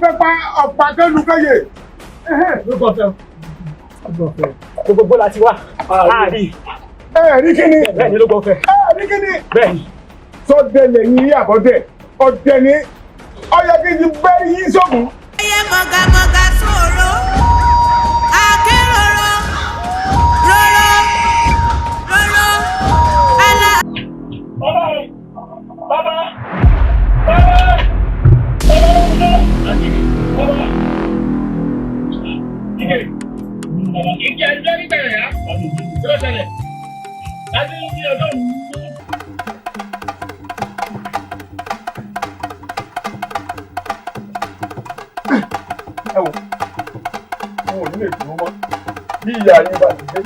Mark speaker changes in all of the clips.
Speaker 1: kẹ́pá ọ̀pá kẹ́lùkẹ́yè.
Speaker 2: Ló gbọ́ fẹ́ o. Gbogbo láti wá. Àárí.
Speaker 1: Rí kíni?
Speaker 2: Bẹ́ẹ̀ni ló gbọ́ fẹ́.
Speaker 1: Rí kíni?
Speaker 2: Bẹ́ẹ̀ni.
Speaker 1: Sọ́dẹ̀ lẹ́yìn àbọ̀dẹ̀. Ọ̀dẹ̀ ni ọyẹ kí n ti gbé yín sókun.
Speaker 3: Ẹyẹ mọ̀gàmọ̀gà sọ̀rọ̀. Akéròrò. Rọ̀rọ̀. Rọ̀rọ̀. Alá.
Speaker 2: Bàbá. Ìjà ìjọ níbẹ̀rẹ̀ yá. Tí ó ṣẹlẹ̀. Láti ní ọjọ́ mi.
Speaker 1: Ẹ wò, mo ò ní lè dúró mọ́. Bí ìyá yín bá ti dé,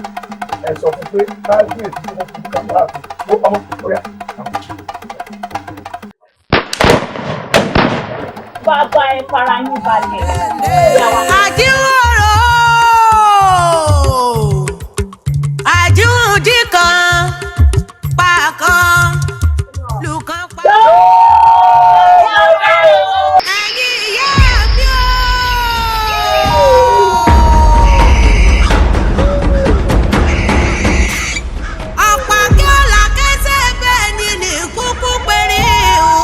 Speaker 1: ẹ sọ fún pé káàkiri tí mo fi kàmá àfi ó ọmọ ọ̀yà.
Speaker 4: Bàbá ẹ fara yín balẹ̀.
Speaker 3: Àjíwòrò. Àjíwòdì kan. Pa kan. Lùkàn pa. Ẹ̀yin ìyá mi o. Ọ̀pá kí ọ̀là kẹsẹ̀ bẹ́ẹ̀ ni ní kúkú péré o.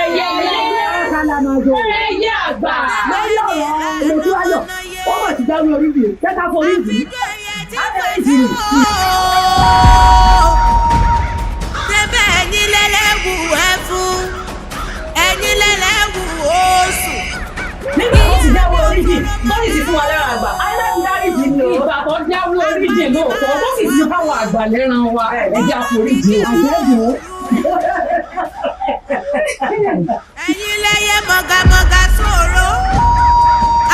Speaker 4: Ẹyẹ àgbà lórí ọ̀rọ̀ lójú ayọ̀ ó mà ti dáwọ́ orí rèé kẹta forí jì í.
Speaker 3: Ṣébẹ̀ ẹ̀yin lẹ́lẹ́wù ẹ̀fún ẹ̀yin lẹ́lẹ́wù oṣù.
Speaker 4: Nígbà tó ti dáwọ́ orí jì lórí ti fún wa lára àgbà aláǹdarí jì ní ìgbà tó dáwọ́ orí jì lóòótọ́ tó sì ti fáwọn àgbà lẹ́ran wa ẹ̀jẹ̀ àforíjì àjẹ́dùn.
Speaker 3: Ẹ̀yin lẹ́yẹ mọ̀gàmọ̀gà sọ̀rọ̀.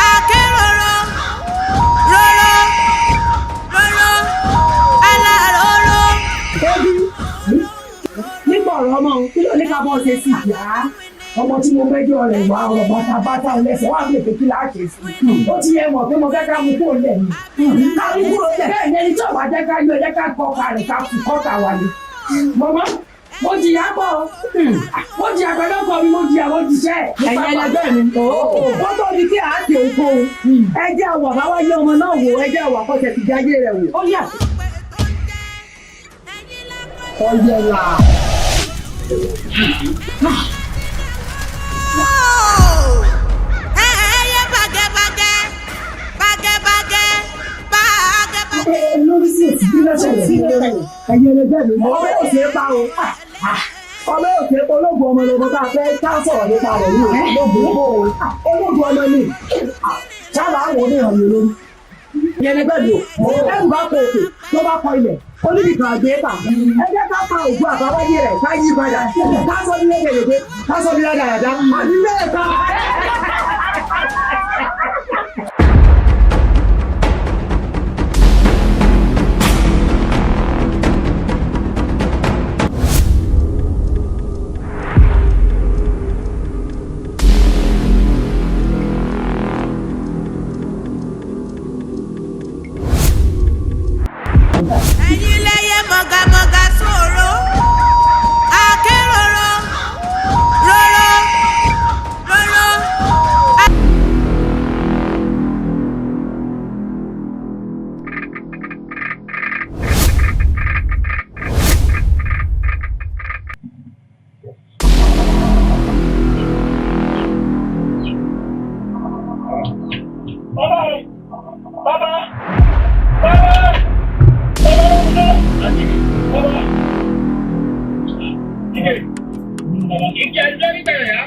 Speaker 3: Akéròrò. Rọ̀rọ̀. Rọ̀rọ̀. Aláròrò.
Speaker 4: Nígbà ọ̀rọ̀ ọmọ kí ló ní ká bọ́ ṣe sí ìyá ọmọ tí mo fẹ́jọ́ rẹ̀ wá ọ̀rọ̀ bàtà ọlẹ́sẹ̀ wà pé kí láà ṣe sí. Ó ti yẹ mọ̀ pé mo fẹ́ ká mú kúrò lẹ̀ ni. Ká mú kúrò lẹ̀ bẹ́ẹ̀ ni ẹni tí ọ̀bà jẹ́ ká yọ ẹ̀jẹ̀ ká kọ́ ọ̀ka rẹ̀ ká fi kọ́ta wà ní. Mọ̀mọ́ mo jìyà pọ̀ mo jìyà pẹ̀lú ọkọ mi mo jìyà mo jìṣẹ́. Ẹ̀yin ẹlẹgbẹ́ mi. Wọ́n tó di kí a ti òkò ẹjẹ́ àwọ̀ báwá yé ọmọ náà wò ẹjẹ́ àwọ̀ akọ́ṣẹ́ ti jáyé rẹ̀ wò. Ó yà. Ọ̀yẹ̀là.
Speaker 3: Ẹyẹ bàgẹ́bàgẹ́ bàgẹ́bàgẹ́ bàgẹ́bàgẹ́.
Speaker 4: Lórí sí èsì bí lọ́sẹ̀ sí ẹ̀yìn ẹlẹgbẹ́ mi. Ọmọ yóò ṣe é pa o. Ọmọ yóò ṣe é pa ológun ọmọ lọ́mọ tá a fẹ́ ká sọ̀rọ̀ nípa rẹ̀ yìí. Ológun ọmọ ológun ọmọ ni. Sábà àwọn oníhàn mi lórí. Ẹlẹgbẹ́ mi o. Ẹ̀rù bá kọ òkè tó bá kọ ilẹ̀. Olùdíkan àgbẹ̀ ta. Ẹ jẹ́ ká pa ògùn àbáwáyé rẹ̀ ká yí padà. Ká sọ ní lẹ́gẹ̀dẹ̀ ká sọ ní lẹ́gàdàdà. Àbí lẹ́ẹ̀kan.
Speaker 3: Ẹ̀yin lẹ́yẹ mọ̀gàmọ̀gà sọ̀rọ̀. Akéròrò. Rọ̀rọ̀. Rọ̀rọ̀.
Speaker 2: Ìjà ìjọ níbẹ̀rẹ̀ yá.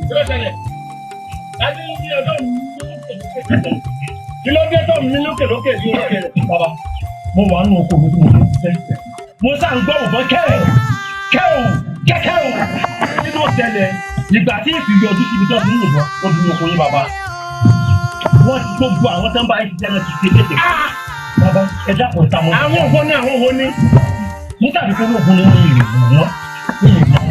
Speaker 2: Tí ó ṣẹlẹ̀. Láti ní ọjọ́ mi. Kí ló dé tó mi lókè sí òkè rẹ̀? Bàbá, mo wà nínú oko mi tí mo fi ṣiṣẹ́. Mo sá ń gbọ́ òbọ̀ kẹ́rù. Nínú ọ̀sẹ̀lẹ̀ ìgbà tí ìfìgbẹ́ ojú síbi tó ti ń lò ó dúró oko yín bàbá. Wọ́n ti gbogbo àwọn tó ń bá ìṣiṣẹ́ náà ti ṣe léṣe. Bàbá, ẹ dákun ìta mọ́. Àwọn òwò ni. Mo tàbí pé olóògùn ni wọ́n lè wọ́n.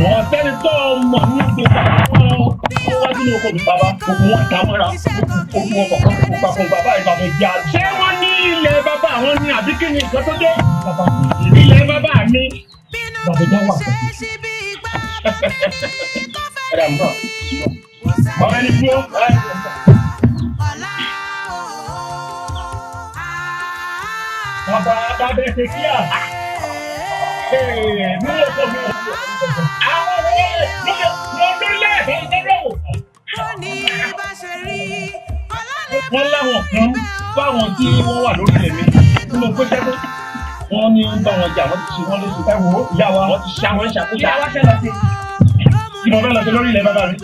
Speaker 2: Wọ́n fẹ́ni tó mọ̀ ní ìgbésà wọn wájú ní oko mi bàbá. Gbogbo wọn ta mọ́ra. Gbogbo wọn kọ̀ọ̀kan kò papọ̀ bàbá ìbàbọ̀ ìjà. Ṣé wọ́n ní ilẹ̀ bàbá àwọn ní àbí kí ni nǹkan tó dé? Bàbá ilẹ̀ bàbá mi. Bàbá ìjà wà pẹ̀lú. padà ń bọ̀. Ọmọ ẹni dúró. Bàbá bẹ́ẹ̀ ṣe kíá. Mi ò sọ mi ò sọ. Àwọn lórílẹ̀ ìfọ̀sọ́rọ̀. Wọ́n láwọn kan fáwọn tí wọ́n wà lórílẹ̀ mi. Mo gbé sẹ́kọ̀ọ́. Wọ́n ní ń bá wọn jà, wọ́n ti ṣe wọ́n léṣe. Ẹ wo ìyá wa, wọ́n ti ṣe àwọn ìṣàkóso. Ìyá wa ṣẹlẹ̀ sí. Kí mo fẹ́ lọ sí lórí ilẹ̀ bàbá mi?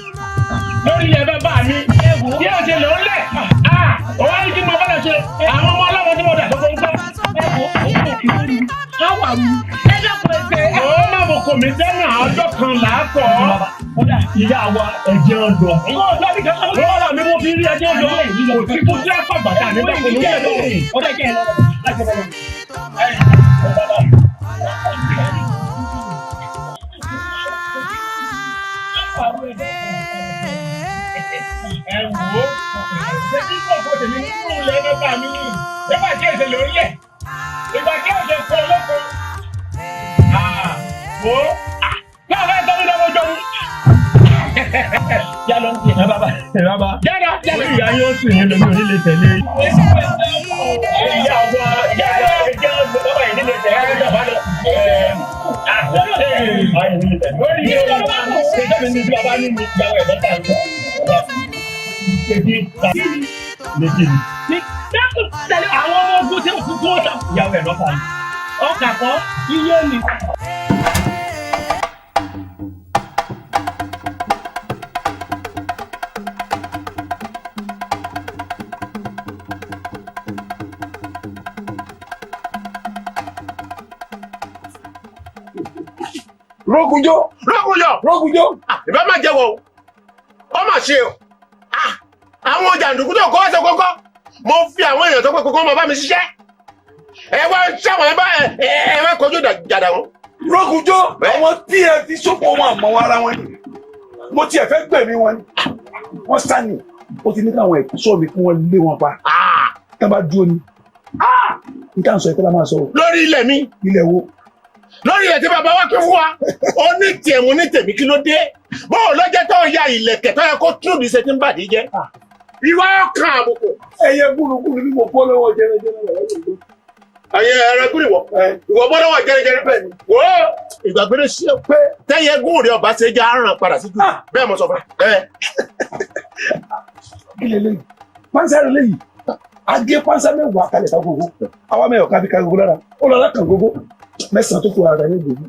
Speaker 2: Lórí ilẹ̀ bàbá mi, bí o ṣe lò ó lẹ̀. Òwò ní kí mo fẹ́ lọ ṣe. Àwọn ọmọ ọlọ́wọ́ tí mo dà tó fún gbọ́. Ó má mo kò mí sẹ́nà ọjọ́ kan làákọ̀. Ìyá wa ẹ̀jẹ̀ ọ̀dọ̀. Wọ́n rà mí mo fi rí ẹ̀jẹ̀ ọ̀dọ̀. Kò sí kó jẹ́ àpàgbàtà nígbà kò ní ẹ̀dọ̀. Ó dẹ́ kí ẹ lọ. Ẹ wò ó, ṣé kí kòkó tèmi nínú ilẹ̀ bàbá mi ní? Nígbà tí èsè lórí ẹ̀, ìgbà tí èsè kọ olóko. Wò ó, náà fẹ́ tọ́jú lọ́wọ́ jọ mí. Yá lọ sí ẹ̀ bàbá. Jáde ìyá yóò sì ní lórí onílé tẹ̀lé. Ìyá wa ẹ̀jẹ̀ ọ̀gbọ̀n bàbá yìí nílé tẹ̀lé ẹ̀jẹ̀ bàbá lọ. Lórí ilé ọ̀gbọ̀n ṣe jẹ́ mi ní bí bàbá ní mi ìyàwó ẹ̀ lọ́ta ìjọ. Àwọn ọmọ ogun tí ó kú tó ọ̀tà ìyàwó ẹ̀ lọ́ta yìí. Ọkà kọ́ iye ni.
Speaker 5: Rógunjó. Ìbá máa jẹ́wọ́ o. Ó mà ṣe o. Àwọn jàǹdùkú tó kọ́ ẹsẹ̀ kọ́kọ́. Mo fi àwọn èèyàn tó pé kókó máa bá mi ṣiṣẹ́. Ẹ wá ṣàwọn ẹ má kojú jàdà wọn.
Speaker 1: Rógunjó àwọn tí ẹ fi sọ́kọ̀ wọn àmọ́ wọn ara wọn ni. Mo tiẹ̀ fẹ́ gbẹ̀mí wọn ni. Wọ́n sá ni. Ó ti ní káwọn ẹ̀ṣọ́ mi kí wọ́n lé wọn pa. Tá bá dúró ni. N ká ń sọ ẹ̀kọ́ la máa sọ o.
Speaker 5: Lórí ilẹ̀ mi.
Speaker 1: Ilẹ̀ wo?
Speaker 5: Lórí ilẹ̀ tí bàbá wa pín fún wa. Ó ní tiẹ̀ mo ní tèmi kí ló dé. Bóò lọ́jọ́ tó ya ilẹ̀kẹ̀ tó yẹ kó tún mi ṣe tí ń bàdí jẹ́. Ìwà ọkàn àbùkù.
Speaker 1: Ẹyẹ gúnugúnu bí mo bọ́ lọ́wọ́ jẹrẹjẹrẹ rẹ̀ lọ́wọ́.
Speaker 5: Ayé ẹrẹgún ìwọ. Ìwọ bọ́ lọ́wọ́ jẹrẹjẹrẹ bẹ́ẹ̀ ni. Wò ó ìgbàgbére sí ẹ pé tẹ́yẹ gún rẹ̀ ọba ṣe já aràn padà sí jù. Bẹ́ẹ̀ mo sọ fún ẹ.
Speaker 1: Kí lè léyìí? Pánsá rẹ̀ léyìí. Agé pánsá mẹ́wàá kalẹ̀ ká gbogbo. Àwa mẹ́wàá ká fi ká gbogbo lára. Ó lọ lákàn gbogbo. Mẹ́sàn-án tó kó ara rẹ̀ gbogbo.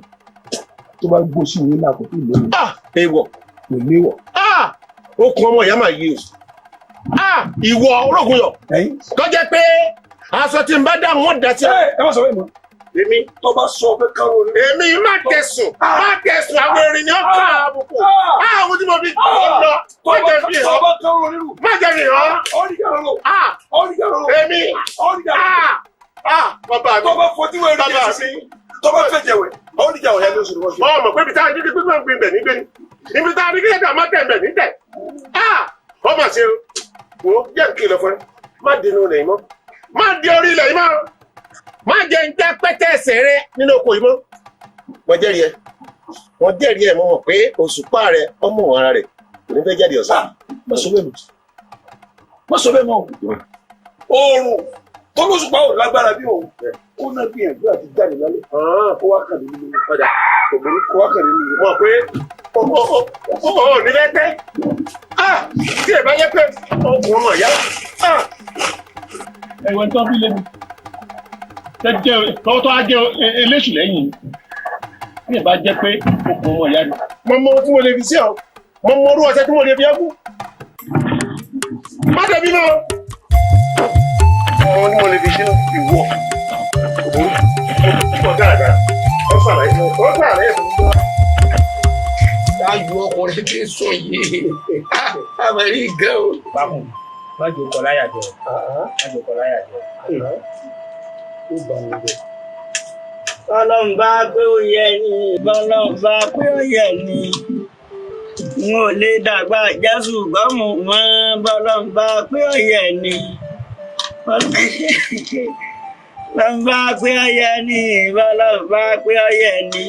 Speaker 1: Tó bá gbó sí ìwé náà kò tó ìlú.
Speaker 5: Ewọ.
Speaker 1: Kò léwọ̀.
Speaker 5: Okùn ọmọ ìyá máa yé o. Ìwọ Rógunyọ̀. Tó jẹ́ pé aṣọ tí n bá dá wọn dá sí.
Speaker 1: Ẹ má sọ bẹ́ẹ̀ mọ́.
Speaker 5: Èmi.
Speaker 1: Tó bá sọ pé káwọn orin.
Speaker 5: Èmi má tẹ̀sùn. Àwọn erin ni ó ká àbùkù. Àwọn tí mo fi kọ́ lọ. Má jẹ́ fi hàn. Má jẹ́ fi hàn. Èmi. Bàbá mi.
Speaker 1: Tó bá fojú wẹ̀ rí jẹ́ sí. Tó bá fẹ́ jẹ̀wẹ̀. Oníjà òyà ló sọ̀rọ̀ wọ́n ṣe.
Speaker 5: Ọmọ pé ibi tá a dídí pípẹ́ gbin bẹ̀ nígbẹ́ ni. Ibi tá a dídí kẹ́kẹ́ má tẹ̀ bẹ̀ nítẹ̀. Ọmọ ṣe o jẹ́ kí lọ fún ẹ. Má dínú ilẹ̀ yìí mọ́. Má di orí ilẹ̀ yìí mọ́. Má jẹ́ ń jẹ́ pẹ́tẹ́ ẹsẹ̀ rẹ nínú oko yìí mọ́. Wọ́n jẹ́rìí ẹ. Wọ́n jẹ́rìí ẹ mọ̀ pé òṣùpá rẹ ọmọ ara rẹ kò ní fẹ́ jáde ọ̀sán.
Speaker 1: Má sọ bẹ́ẹ̀ mọ́. Má sọ bẹ́ẹ̀ mọ́. Oòrùn tó lóṣùpá ò lágbára bí òun. Ó náà gbìyànjú àti jáde lálẹ́. Ó wá kàn nínú ilé padà. Ó wá kàn nínú ilé.
Speaker 5: Mọ̀ pé ó ní lẹ́tẹ́. Tí ẹ bá yẹ pé ọkùnrin ọmọ ìyá.
Speaker 2: Ẹ̀wọ̀n tó bí lẹ́nu. Tọ́tọ́ á jẹ́ eléṣù lẹ́yìn. Bí ẹ bá jẹ́ pé ọkùnrin ọmọ ìyá ni.
Speaker 5: Mo mọ ohun tí mo lè fi sí ọ. Mo mọ orú ọṣẹ tí mo lè fi ẹkú. Má dẹ̀bí náà. Mo ní mo lè fi ṣe ìwọ. Ó dáadáa. Ó sàlàyé fún mi.
Speaker 6: Ayò ọkùnrin tí ń sọ yìí. Àmàlí gan o.
Speaker 2: Báwo, má jò kọ láyà jẹ. Má jò kọ láyà jẹ.
Speaker 7: Ọlọ́run bá pé ó yẹ ni, Ọlọ́run bá pé ó yẹ ni. N ò lè dàgbà Jésù gbọ́mù mọ́, Ọlọ́run bá pé ó yẹ ni. Ọlọ́run bá pé ó yẹ ni, Ọlọ́run bá pé ó yẹ ni.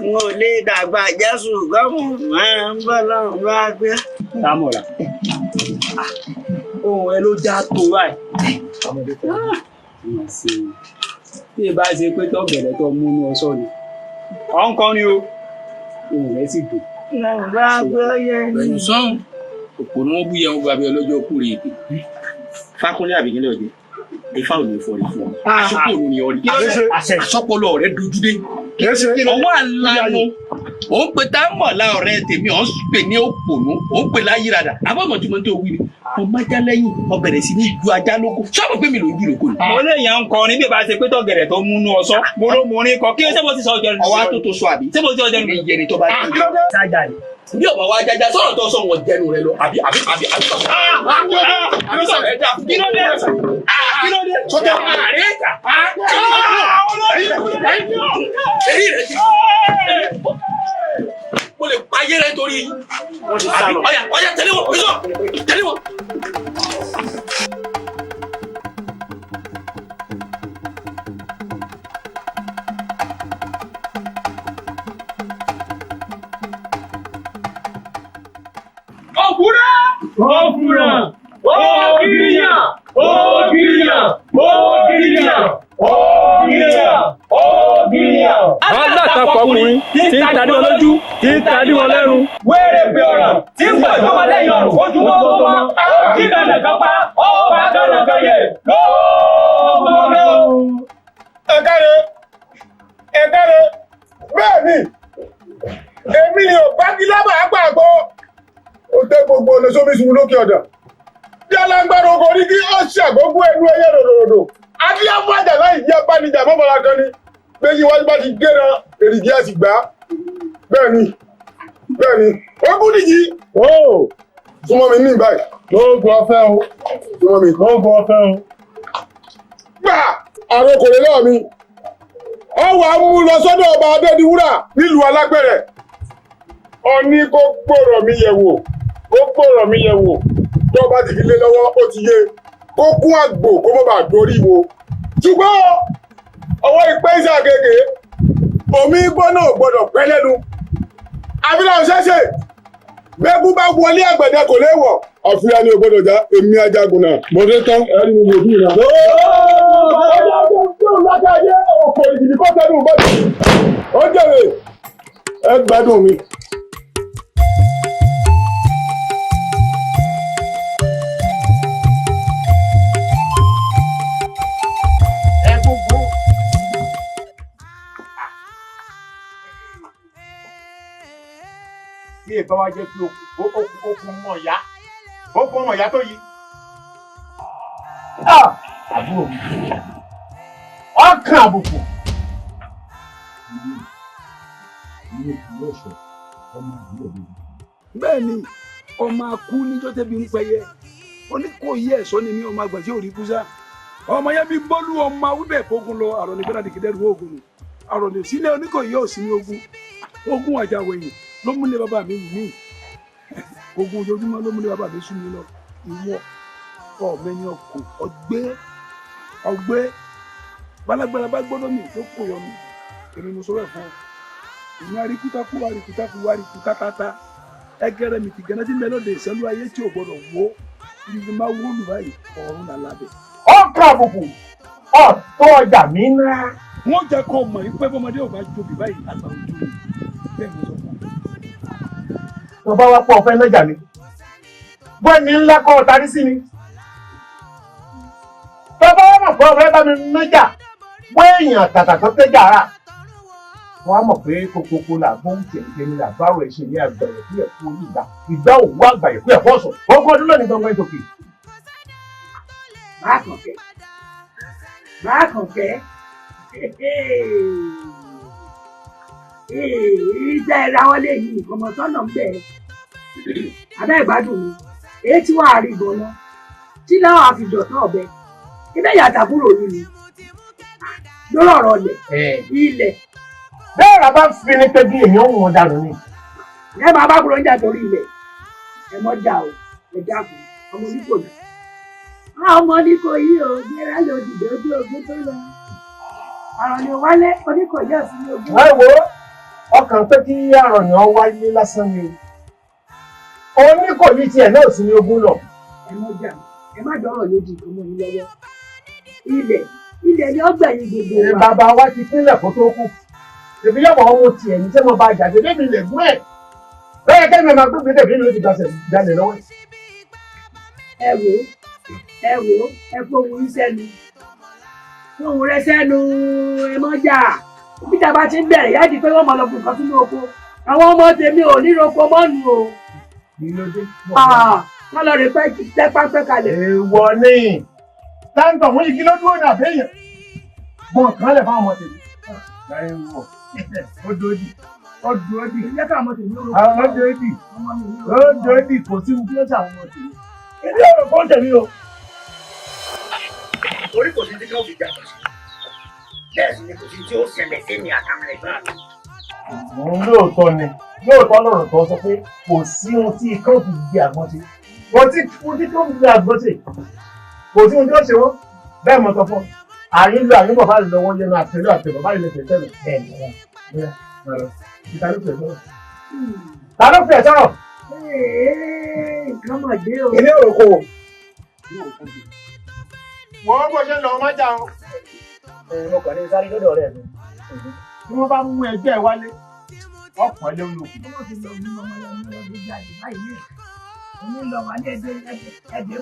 Speaker 7: n ò lè dàgbà jésù gọ́mù máa ń bọ́ lọ́run bá gbé.
Speaker 2: Támọ̀lá ohun ẹ ló já tó báyìí. Bí ẹ bá ṣe pé tọ́gẹ̀dẹ̀ tó múnú ọsọ ni ọ̀nkọ́ ni o ohun rẹ̀ sì dùn.
Speaker 7: bá gbé yẹ ni.
Speaker 6: Bẹ̀rù sọ́hún òpó ni wọ́n bú yẹn gbàgbé ọlọ́jọ́ kúrè èdè. Fákúnlé àbíkínlẹ̀ ọ̀jẹ̀ ifá ò ní fọ́ọ̀rì fún ọ. Aṣọ́pọ̀ òun ni ọ̀rí. Aṣọ́pọ̀lọ rẹ̀ dojú dé. Ọwọ́ àlànà ò ń pe Támọ̀lá ọ̀rẹ́ tèmi ò ń pè ní òpònú ò ń pè láyírádà àbọ̀mọ̀ tí mo ń tó wí ni ọmọ ajá lẹ́yìn ọbẹ̀rẹ̀ sí ní ju ajá lóko ṣọ́ọ̀bù pé mi ló ń ju lóko ni.
Speaker 2: Mo lè yàn ń kọrin bí ẹ bá ṣe pé tọ́gẹ̀dẹ̀ tó múnú ọsọ mo ló mú orin kọ kí ṣé mo ti sọ ọjọ́
Speaker 6: ọwọ́ tó tó sọ àbí
Speaker 2: ṣé mo ti ọjọ́
Speaker 6: ní ìyẹnì tó bá dé.
Speaker 2: sájà ni.
Speaker 6: Bí ọmọ wa jájá sọ̀rọ̀ tó sọ wọn jẹnu rẹ lọ àbí.
Speaker 2: Kí ló dé?
Speaker 6: Sọ́jà àárẹ̀ ìta. Èyí rẹ̀ ti. Mo lè payé rẹ̀ torí.
Speaker 2: Wọ́n ti sá lọ.
Speaker 6: Ọ̀yà tẹ̀lé wọn, bísọ̀ tẹ̀lé wọn.
Speaker 2: Alátakọ̀ ọkùnrin tí ń tadí wọn lójú tí ń tadí wọn lẹ́nu. Wẹ́rẹ́ bí ọ̀ràn tí ń pọ̀ tó wọn lẹ́yìn ọ̀rùn ojú wọn tó wọn. Kí dandan kan pa ọba dandan kan yẹ lóòótọ́.
Speaker 5: Ẹ káre bẹ́ẹ̀ ni èmi ò bá kí lábà àgbàgbọ́ ó tẹ́ gbogbo ọ̀nà sómi sùn lókè ọ̀dà bí alágbára oko ní kí ó ṣàgbógbó ẹnu ẹyẹ ròdòdò adíyàmú àjàlá ìdí abánijà mọ́bàlá kan ni pé yí wájú bá ti gbéra èrìgì àti gbà á bẹ́ẹ̀ ni ogún nìyí súnmọ́ mi ní ìbáyìí lóògùn ọ̀fẹ́ o súnmọ́ mi lóògùn ọ̀fẹ́ o gbà àrokòrè náà mi ọ wà á mú lọ sọ́dọ̀ ọba Adédiwúrà nílùú Alágbẹ̀rẹ̀ ọ ní kó gbòòrò mi yẹ̀ wò tó bá ti fi lé lọ́wọ́ ó ti yé kó kún àgbò kó má bàa dorí wo ṣùgbọ́n ọwọ́ ìpẹ́ ìṣàgègè omi gbọ́nà gbọ́dọ̀ pẹ́ lẹ́nu àfihàn ṣẹ́ṣẹ́ bẹ́ẹ̀kú bá wọlé àgbẹ̀dẹ kò léwọ̀ àfihàn ni ò gbọ́dọ̀ já èmi ajagun náà mo dé tán ẹni mo wò bí ìrà. Ọkọ̀ ìdìbò kọ́ sẹ́nu bọ́ọ̀dù ó jẹ̀rẹ̀ ẹ gbádùn mi.
Speaker 8: Bí èèpá wá jẹ́ pé okun ọmọ ìyá tó yí. Àbúrò mi ọkàn àbùkù.
Speaker 1: Bẹ́ẹ̀ ni ọmọ akú níjọ́ tẹ́bi ń pẹyẹ oníkòyí ẹ̀sọ́ ni mí ọmọ àgbà tí ò rí kúsá ọmọ yẹn bí bọ́lú ọmọ awíbẹ̀ fógun lọ àrọ̀ ní gbẹ́dà dìkídẹ́rù ogun nù àrọ̀ ní sílẹ̀ oníkòyí ò sí ní ogun àjàwẹ̀yìn ló múlẹ̀ bàbá mi wù mí ogun ojoojúmọ́ ló múlẹ̀ bàbá mi sún mi lọ ìwọ ọ̀mẹ́ni ọkọ̀ ọgbẹ́ balagbara bá gbọ́dọ̀ mi tó kò yọ mi èmi mo sọ̀rọ̀ fún ọ ìní àríkútakú àríkútakátá ẹgẹrẹ mi ti gẹ́nẹ́ tí mẹ́lọ́dẹ̀ ìṣẹ́lú ayé tí ò gbọ́dọ̀ wó ibi máa wó lù báyìí ọ̀run là lábẹ́.
Speaker 8: ọkàn àbùkù ọ̀tọ̀ ọjà mi ná.
Speaker 1: wọ́n jẹ́ kó mọ̀ yìí pé bọ́mọdé ò bá jobi báyìí àgbà ojú mi bẹ́ẹ̀ mo sọ fún ọ.
Speaker 8: tó bá wá pọ̀ ọ̀fẹ́ lọ́jà mi bọ́ ẹni ńlá kọ́ ọ tarí sí mi. tó bá wá mọ̀ pé ọ̀fẹ́ bá mi nájà bọ́ èèyàn àtàtà tó tẹ́jà rà wọ́n á mọ̀ pé kókókó là gbóhùn tẹ̀lé ní àbáwọ̀ ẹ̀ṣẹ̀ ní àgbàyẹ̀ fún ẹ̀kú ìgbà òwú àgbàyẹ̀ fún ẹ̀kú ọ̀sán ọgbọ́n ọdún lónìí gbọ́ngbọ́n ìtòkè.
Speaker 4: Bákànkẹ́ ìjẹ́ ìrawọ́lé yìí ọmọ sọ́nà ń bẹ̀ abẹ́ ìgbádùn mi èyí tí wàá rí gan-an tí láwọn àfijọ́ tán ọ̀bẹ ibẹ̀ yàtà kúrò nínú lórí ọ̀rọ̀ ilẹ̀.
Speaker 8: bẹ́ẹ̀ rà bá ń fi ní tẹ́jú èmi ó wọn dànù ni.
Speaker 4: ẹ máa bá kúrò ń jà torí ilẹ̀ ẹ mọ́ jà o ẹ dákun ọmọ oníkò yìí. ọmọ oníkò yìí ò gbéra lè òdìdó ojú ogun tó lọ. ọ̀rọ̀ ni wálé oníkò yóò sí ní ogun.
Speaker 8: ẹ wo ọkàn pé kí àrọ̀yàn wáyé lásán ni o ní kò ní tiẹ̀ náà sí ní ogún lọ.
Speaker 4: ẹ mọ jà ẹ má dọ̀rọ̀ lójú ìkọmọ yín lọ́wọ́ ilẹ̀ ni ọgbà yín gbogbo wa.
Speaker 8: bàbá wa ti pínlẹ̀ kó tó kù èmi yọ̀bọ̀ ọmọ tiẹ̀ ní sẹ́mo bá jáde débi lè gún ẹ̀ bẹ́ẹ̀ kẹ́mi máa gbé gbèdé mi ló ti gbàsẹ̀ jalè lọ́wọ́.
Speaker 4: ẹ fohùn yín sẹ́nu fohùn rẹ sẹ́nu ẹ mọ jà bíjà bá ti ń bẹ̀rẹ̀ yá di pé wọ́n máa lọ fún nǹkan sínú oko àwọn ọmọ tèmi ò ní roko mọ́nu o. wọ́n lọ rè pẹ́ pápẹ́ kalẹ̀.
Speaker 8: èèwọ̀ ni táǹtọ̀ mú igi ló dúró ní àbẹ́yẹn bọ́n kan lẹ̀ fáwọn ọmọ tèmi. láyé ń wọ̀ ó dòdì
Speaker 4: ìyá ká ọmọ tèmi ó
Speaker 8: dòdì kò sí ohun tí ó ṣàwọn ọmọ tèmi. èmi ò rò kó tèmi o.
Speaker 6: orí kò sí tí káwọn fi jà lọ sí bẹ́ẹ̀ sì ni kò sí tí ó ṣẹlẹ̀ sí mi àtàwọn ẹ̀gbọ́n mi.
Speaker 8: lóòótọ́ lọ́rọ̀ tó sọ pé kò sí ohun tí ikán fi gbé àgbọn ṣe kò tí ohun tí ikán fi gbé àgbọn ṣe kò sí ohun tí ó ṣe wọ́n bẹ́ẹ̀ mọ̀ sọ fún àyín bọ̀ bá lè lọ́wọ́ yẹnu àtẹ̀lé àtẹ̀bọ̀ bá lè lè tẹ̀lé ẹ̀ ta ló fẹ́ sọ̀rọ̀.
Speaker 4: nǹkan mọ̀ dé o.
Speaker 8: ilé òròkò wọ́n bó ṣe ń lọ ọmọ jà o. mo kàn ní sáré lọ́dọ̀ rẹ̀ mi. bí wọ́n bá mú ẹgbẹ́ wálé ọ̀pọ̀ ilé olókùn.
Speaker 4: wọ́n ti lọ mú ọmọ lọ́dún jáde báyìí ní èmi lọ wà ní ẹgbẹ́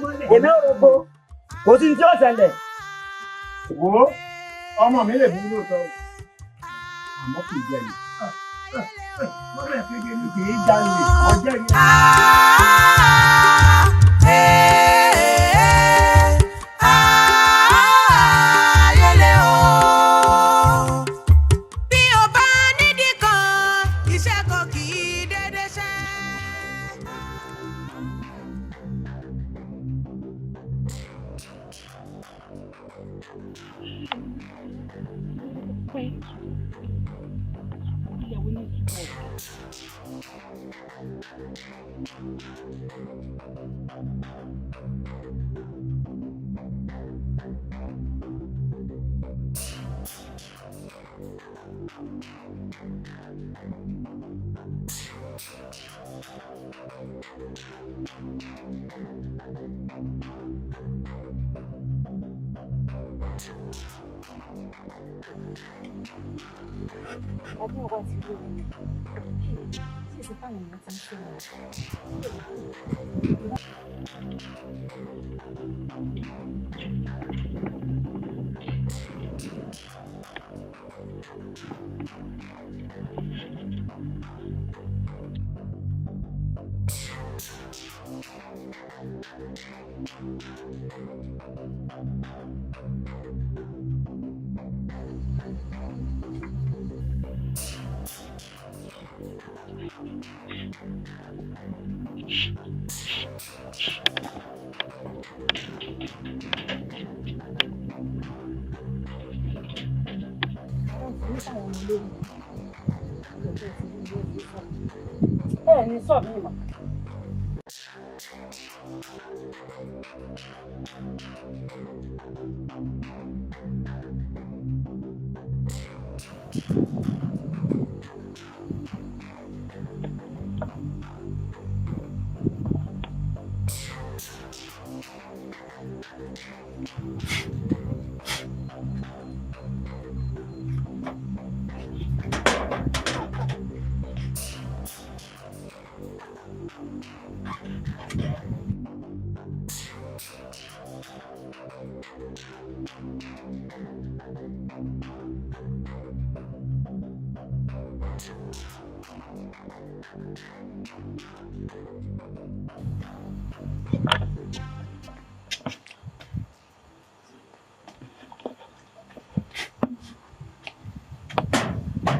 Speaker 4: mọ́lẹ̀.
Speaker 7: èmi ò rògbò kò sí ní tí ó ṣẹlẹ̀.
Speaker 8: wo ọmọ mi lè bí lóòótọ́ o àmọ́ kì í jẹ ni.
Speaker 4: wọ́n rẹ̀ kékeré ni kì í jalè ọjọ́ ìyá.
Speaker 9: Ọdún ọba ti lóore ní tí ìsìn fáwọn èèyàn ti ń ṣe wọn. Ní sọ̀rọ̀ mi mọ̀.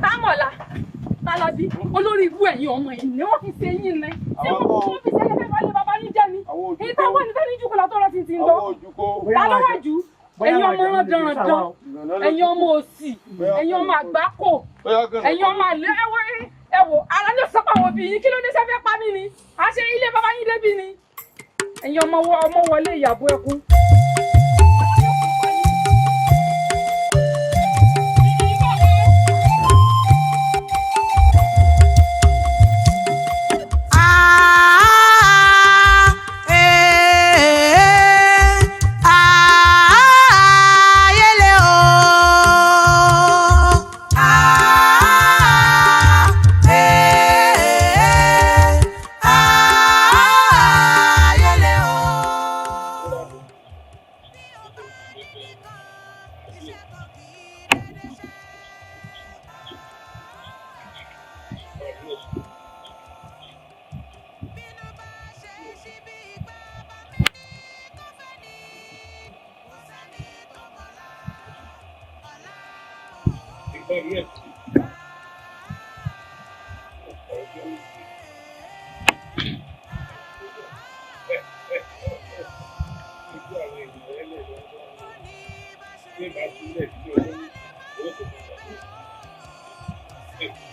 Speaker 10: Támọ̀lá, Tálábí, olórí ibú ẹ̀yin ọmọ yìí ni wọ́n fi ṣe yín lẹ. Ṣé wọ́n fi ṣe ẹlẹ́fẹ́ wálé bàbá yín jẹ́ ni? Èyí tó wọ́n ní fẹ́ ní jùkọ́ látọ́ lọ sí ti ń lọ. Ta ló wà jù? Ẹ̀yin ọmọ randanrandan, ẹ̀yin ọmọ òsì, ẹ̀yin ọmọ àgbákò, ẹ̀yin ọmọ àlẹ́ ẹ̀wò ara ló sọ́pọ̀ àwọn òbí yín kí ló dé sẹ́fẹ́ pa mí ni? À ṣe ilé bàbá yín débi ni? Ẹ̀yin ọmọ wọlé ìyàbọ̀ ẹkún.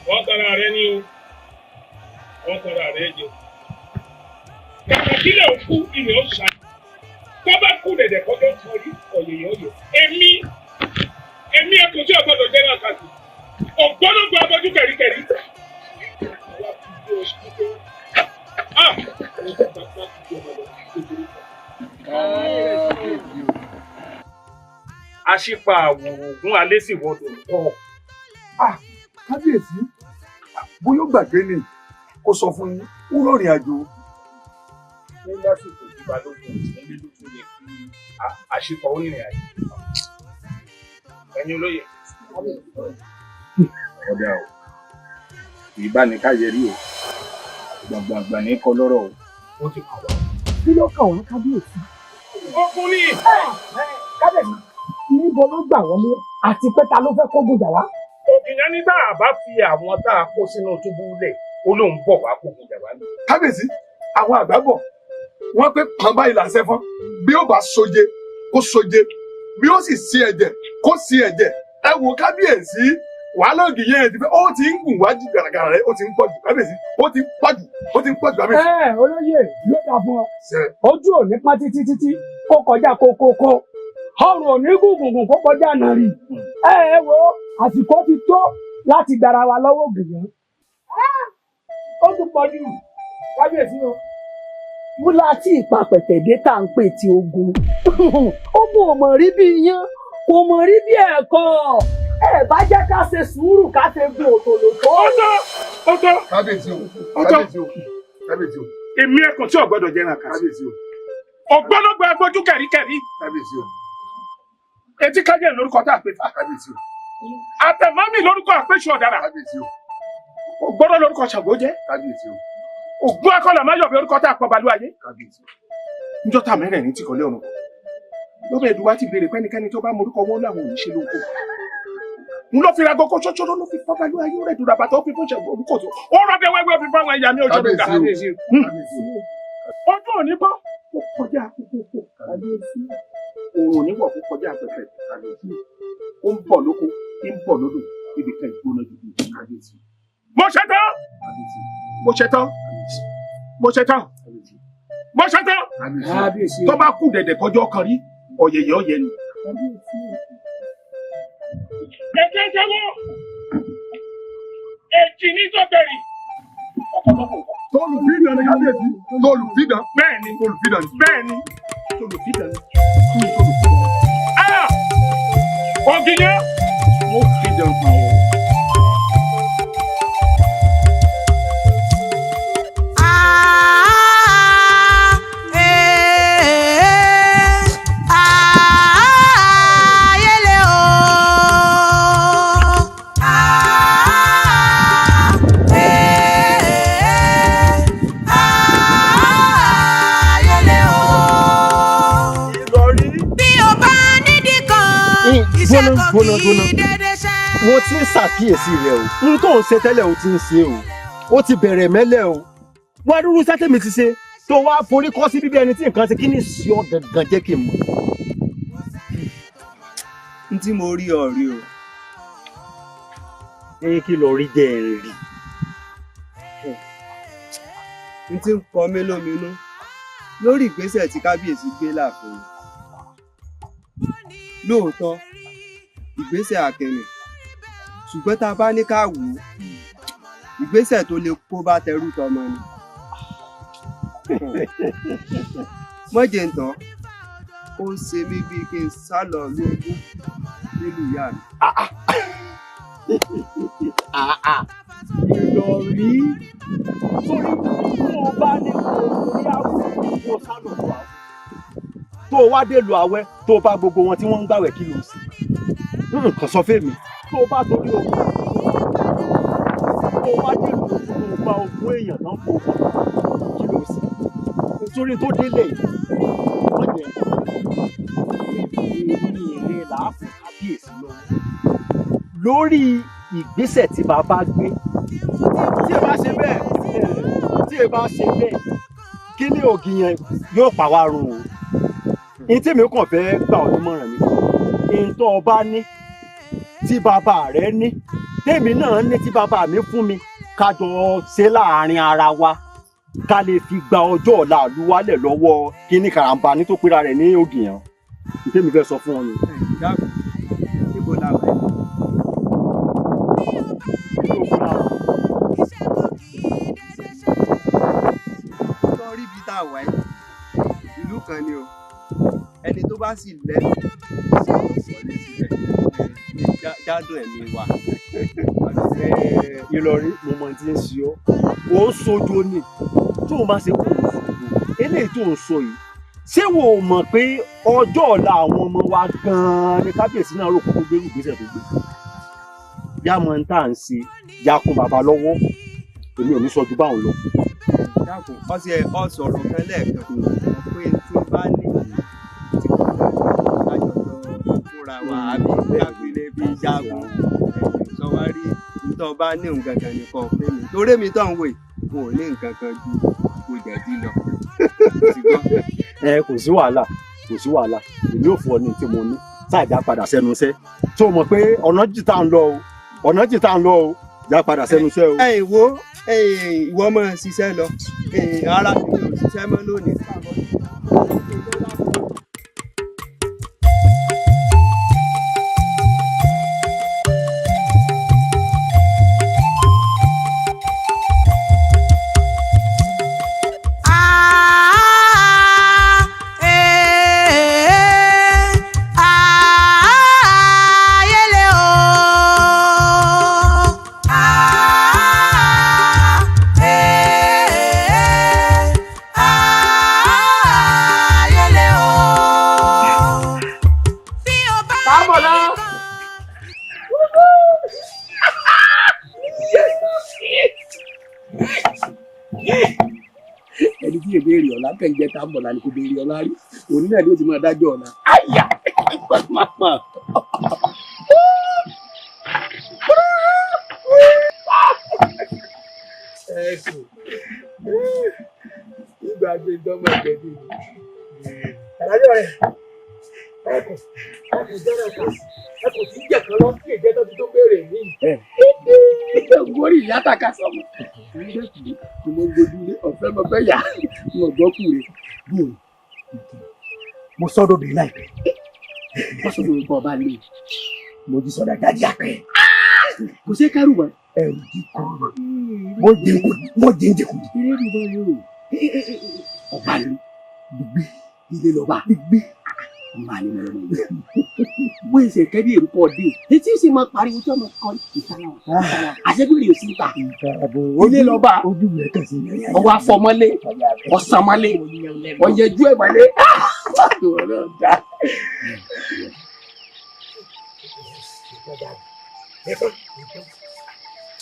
Speaker 2: Wọ́n tara rẹ ní o, wọ́n tara rẹ jẹ. Kàkà kílẹ̀ òkú ilẹ̀ ó ṣá. Tó bá kú dẹ̀dẹ̀ kọ́jọ́ sọrí ọ̀yẹ̀yẹ̀ ọ̀yẹ̀. Èmi ẹkùn tí ọ̀gbọ́dọ̀ jẹ́ náà kàkì. Ọ̀gbọ́dọ̀ gba abọ́jú kẹ̀ríkẹ̀rí. Aṣípa àwòrán ògún alẹ́ sì wọ́dọ̀ tọ́.
Speaker 1: Kábíyèsí bóyá ó gbàgbé ni kó sọ fún yín ó rọrìn àjò.
Speaker 2: Ní lásìkò tí balógun nílé ló tún lè fi àṣìkò onírìn àjò. Ẹ̀yin olóyè.
Speaker 11: Ọ̀dà o, ìbánikáyẹ rí o, gbàgbàgbà ní kọ́ lọ́rọ̀ o.
Speaker 2: Ó ti kàn wá.
Speaker 4: Kí ló kàn wọ́n kábíyèsí?
Speaker 2: Ọkùn ni.
Speaker 4: Kábíyèsí níbo ló gbà wọlé àti pé ta ló fẹ́ kógun jà wá?
Speaker 2: Ìyẹn ní tá a bá fi àwọn tá a kó sínú túbú lẹ̀ ó lóun bọ̀ wá kógun jà wá ní.
Speaker 1: Kábíyèsí àwọn àgbà bọ̀ wọ́n pé kàn báyìí là ń sẹ́fọ́n bí ó bá soje kó soje bí ó sì sí ẹ̀jẹ̀ kó sí ẹ̀jẹ̀. Ẹ wo kábíyèsí wàhálà ògì yẹn ti fẹ́ ó ti ń gùn wájú gàràgàrà rẹ̀ ó ti ń pọ̀jù kábíyèsí ó ti ń pọ̀jù kábíyèsí.
Speaker 4: Olóyè ló dà fún ọ ojú ò ní pọ́n títí kó kọjá kókókó ọrùn ò ní gùngùn kó kọjá nàrí. Ẹ wo àsìkò ti tó láti gbára wa lọ́wọ́ ògùn. Ó ti pọ̀jù kábíyèsí o.
Speaker 12: Búlá tí ìpapẹ̀tẹ̀dé tá ń pè tí ogun ogun ò mọ̀ rí bí iyán kò mọ̀ rí bí ẹ̀kọ́ ẹ bá jẹ́ ká ṣe sùúrù ká ṣe gun òtòlótó.
Speaker 2: Ọ̀tọ̀.
Speaker 1: Kábíyèsí o kábíyèsí o kábíyèsí o.
Speaker 2: Èmi ẹkùn tí ọ̀gbọ́dọ̀ jẹ́ náà
Speaker 1: kábíyèsí o.
Speaker 2: Ọ̀gbọ́dọ̀ gba agbójú kẹ̀ríkẹ̀rí.
Speaker 1: Kábíyèsí o.
Speaker 2: Etí kájẹ́ lórúkọ tá a pè fà.
Speaker 1: Kábíyèsí o.
Speaker 2: Àtẹ̀mọ́mì lórúkọ àpéṣù ọ̀daràn.
Speaker 1: Kábíyèsí o.
Speaker 2: Ọ̀gbọ́dọ̀ lórúkọ Ṣàngó jẹ́.
Speaker 1: Kábíyèsí o.
Speaker 2: Ògún akọ́là máa yọ̀bẹ orúkọ tá a pọ̀ balú ayé.
Speaker 1: Kábíyèsí o.
Speaker 2: Níjọ́ tá mẹ́rẹ̀ẹ̀rin tí kọ́lé ọ̀run. Lọ́bẹ̀ Ẹ̀dùwà ti béèrè pẹ́nikẹ́ni tó bá morúkọ wọn láwọn òní ṣe lóko. N ló fi ra gbogbo ṣoṣo ló fi fọ́ balú ayé rẹ̀ dùrà bàtà ó fi fún Ṣàngó orúkọ tó. Ó rọ́bẹ̀ wẹ́wẹ́ fi fáwọn ẹ̀yà mi ò jọ̀bẹ̀ gà. Ọjọ́ òní bọ́ ó kọjá àkókò kábíyèsí. Òun ò ní wọ̀ kó kọjá àpẹẹrẹ kábíyèsí. Ó ń bọ̀ lóko, ń bọ̀ lódò, ibi kan ìgbóná jù kábíyèsí. Mo ṣe tán. Mo ṣe tán. Mo ṣe tán. Mo ṣe tán. Tó bá kú dẹ̀dẹ̀ kọjọ́ kan rí ọ̀yẹ̀yẹ̀ ọ̀yẹ̀ ni. Kẹ̀kẹ́ jẹ́wọ́. Èjì ní tọ́bẹ̀rì.
Speaker 1: Tolùfídàn ni kábíyèsí. Tolùfídàn.
Speaker 2: Bẹ́ẹ̀ni.
Speaker 1: Tolùfídàn.
Speaker 2: Bẹ́ẹ̀ni. Tolùfídàn. Ògìyẹ. Mo fìdàn pa ọ.
Speaker 13: gbóná mo ti ń ṣàkíyèsí rẹ o n tó ń ṣe tẹ́lẹ̀ o ti ń ṣe o ti bẹ̀rẹ̀ mẹ́lẹ̀ o wá dúró sátẹ̀mí ti ṣe tó wá forí kọ́ sí bíbí ẹni tí nǹkan ṣe kí ni sí ọ gangan jẹ́ kí n mọ̀.
Speaker 7: n tí mo rí ọ rí o.
Speaker 13: kí lọ rí jẹ́ ẹ̀ rí.
Speaker 7: n tí ń kọ mí lóminú lórí ìgbésẹ̀ tí kábíyèsí gbé láàfin lóòótọ́ ìgbésẹ̀ àkẹ́rẹ̀ ṣùgbọ́n tá a bá ní ká wò ó ìgbésẹ̀ tó lè kó bá tẹrú tọmọ ni. mọ́jẹ̀ ń tán ó ń ṣe mí bíi kí n sá lọ lóògùn nílùú ìyá mi.
Speaker 13: ìrọ̀rí sórí tó o bá ní orí àwẹ̀ kó sálọ lọ àwẹ̀ tó o wá dé lu àwẹ̀ tó o bá gbogbo wọn tí wọ́n ń gbàwẹ̀ kí ló ń ṣe nǹkan sọ fèmí tó o bá torí o tó o wá dé lu tó o bá ogún èèyàn náà kó o kí ló ń ṣe nítorí tó délé wọ́n jẹ́ èmi ìrè làákùn kábíyèsí lọ́wọ́ lórí ìgbésẹ̀ tí bàbá gbé tí ẹ bá ṣe bẹ́ẹ̀ kí ni ògìyàn yóò pa wá run o ní tèmi kàn fẹ́ gbà ọ́ nímọ̀ràn ni ìtọ́ ọba ní tí bàbá rẹ ní tèmi náà ní tí bàbá mi fún mi ká jọ ṣe láàrin ara wa ká lè fi gba ọjọ́ ọ̀la àlùwálẹ̀ lọ́wọ́ kíní karambà ní tó pera rẹ̀ ní ògìyàn ní tèmi fẹ́ sọ fún ọ ni.
Speaker 7: Ibo la wà sọrí bíi tá a wà yìí ìlú kan ni o ẹni tó bá sì lẹ́nu wọlé sílẹ̀ jádùn ẹ̀mí wa.
Speaker 13: Ìlọrin mo mọ tí ń ṣe ọ ò ń sojo ni tó o bá ṣe kó o sojo eléyìí tó ń sọ yìí ṣé wo ò mọ̀ pé ọjọ́ ọ̀la àwọn ọmọ wa gan-an ni kábíyèsí náà rò kó gbé ìgbésẹ̀ tó gbé yá mọ ní tá à ń ṣe yá kún bàbá lọ́wọ́ èmi ò ní sọ ju báwọn lọ.
Speaker 7: dákun ọsẹ ọsọrọ kan lẹ́ẹ̀kan pé tí o bá ní tí kò dájú lájọjọ fúnra wa àbí kápẹ́lẹ́ bí jagun sọwárí nítorí bá ní nǹkan kan nìkan pé mi torí mi tó ń wò kò ní nǹkan kan ju kò jẹ̀dí lọ.
Speaker 13: Kò sí wàhálà èmi ò fún ọ ní tí mo ní sáàjà padà sẹ́nu iṣẹ́ tó mọ̀ pé ọ̀nà jìtá ń lọ o já padà sẹ́nu iṣẹ́ o.
Speaker 7: Ìwọ máa ṣiṣẹ́ lọ ara mi ò ṣiṣẹ́ mọ́ lónìí.
Speaker 6: ẹni tí èbèrè ọ̀la kẹ́ńjẹ́ tá ń bọ̀ lánàá kò béèrè ọ̀la rí òní náà ni ó ti máa dájọ́ ọ̀la. àyà màmá.
Speaker 11: ìgbà gbé dánmọ̀ ẹ̀jẹ̀ bí mi. àlàyé rẹ̀ ẹ̀kọ́ jẹ́rẹ̀ kan ẹ̀kọ́ tí jẹ̀ kan lọ sí èjẹ́ tó ti tó béèrè mí.
Speaker 6: gorí ìyá tàka sọmọ mo gbójú ní ọ̀fẹ́ mo fẹ́ yà mo gbọ́ kúre bóun
Speaker 11: mo sọ́dọ̀ bẹ́ẹ̀ láìpẹ́.
Speaker 6: wọ́n sọ̀rọ̀ nǹkan ọba lè
Speaker 11: mo ti sọ̀dọ̀ dájú àpẹ́.
Speaker 6: kò sí kẹrù mọ́.
Speaker 11: ẹrù kíkọ́ mo jẹ́ ń jẹ́kùn.
Speaker 6: ilé ìlú bá yóò ọba lè gbígbé ilé lọ́ba
Speaker 11: gbígbé
Speaker 6: ọba lè lọ́ba yìí. wọ́n ṣe kẹ́bí èrúkọ dé etí sì máa pariwo tí wọ́n máa kọ́ ìtara àṣẹgbèrè òsì ta ilé lọ́ba ọwọ́ afọmọ́lé ọ̀sánmọ́lé ọ̀yẹ́jú ẹ̀mọ́lé.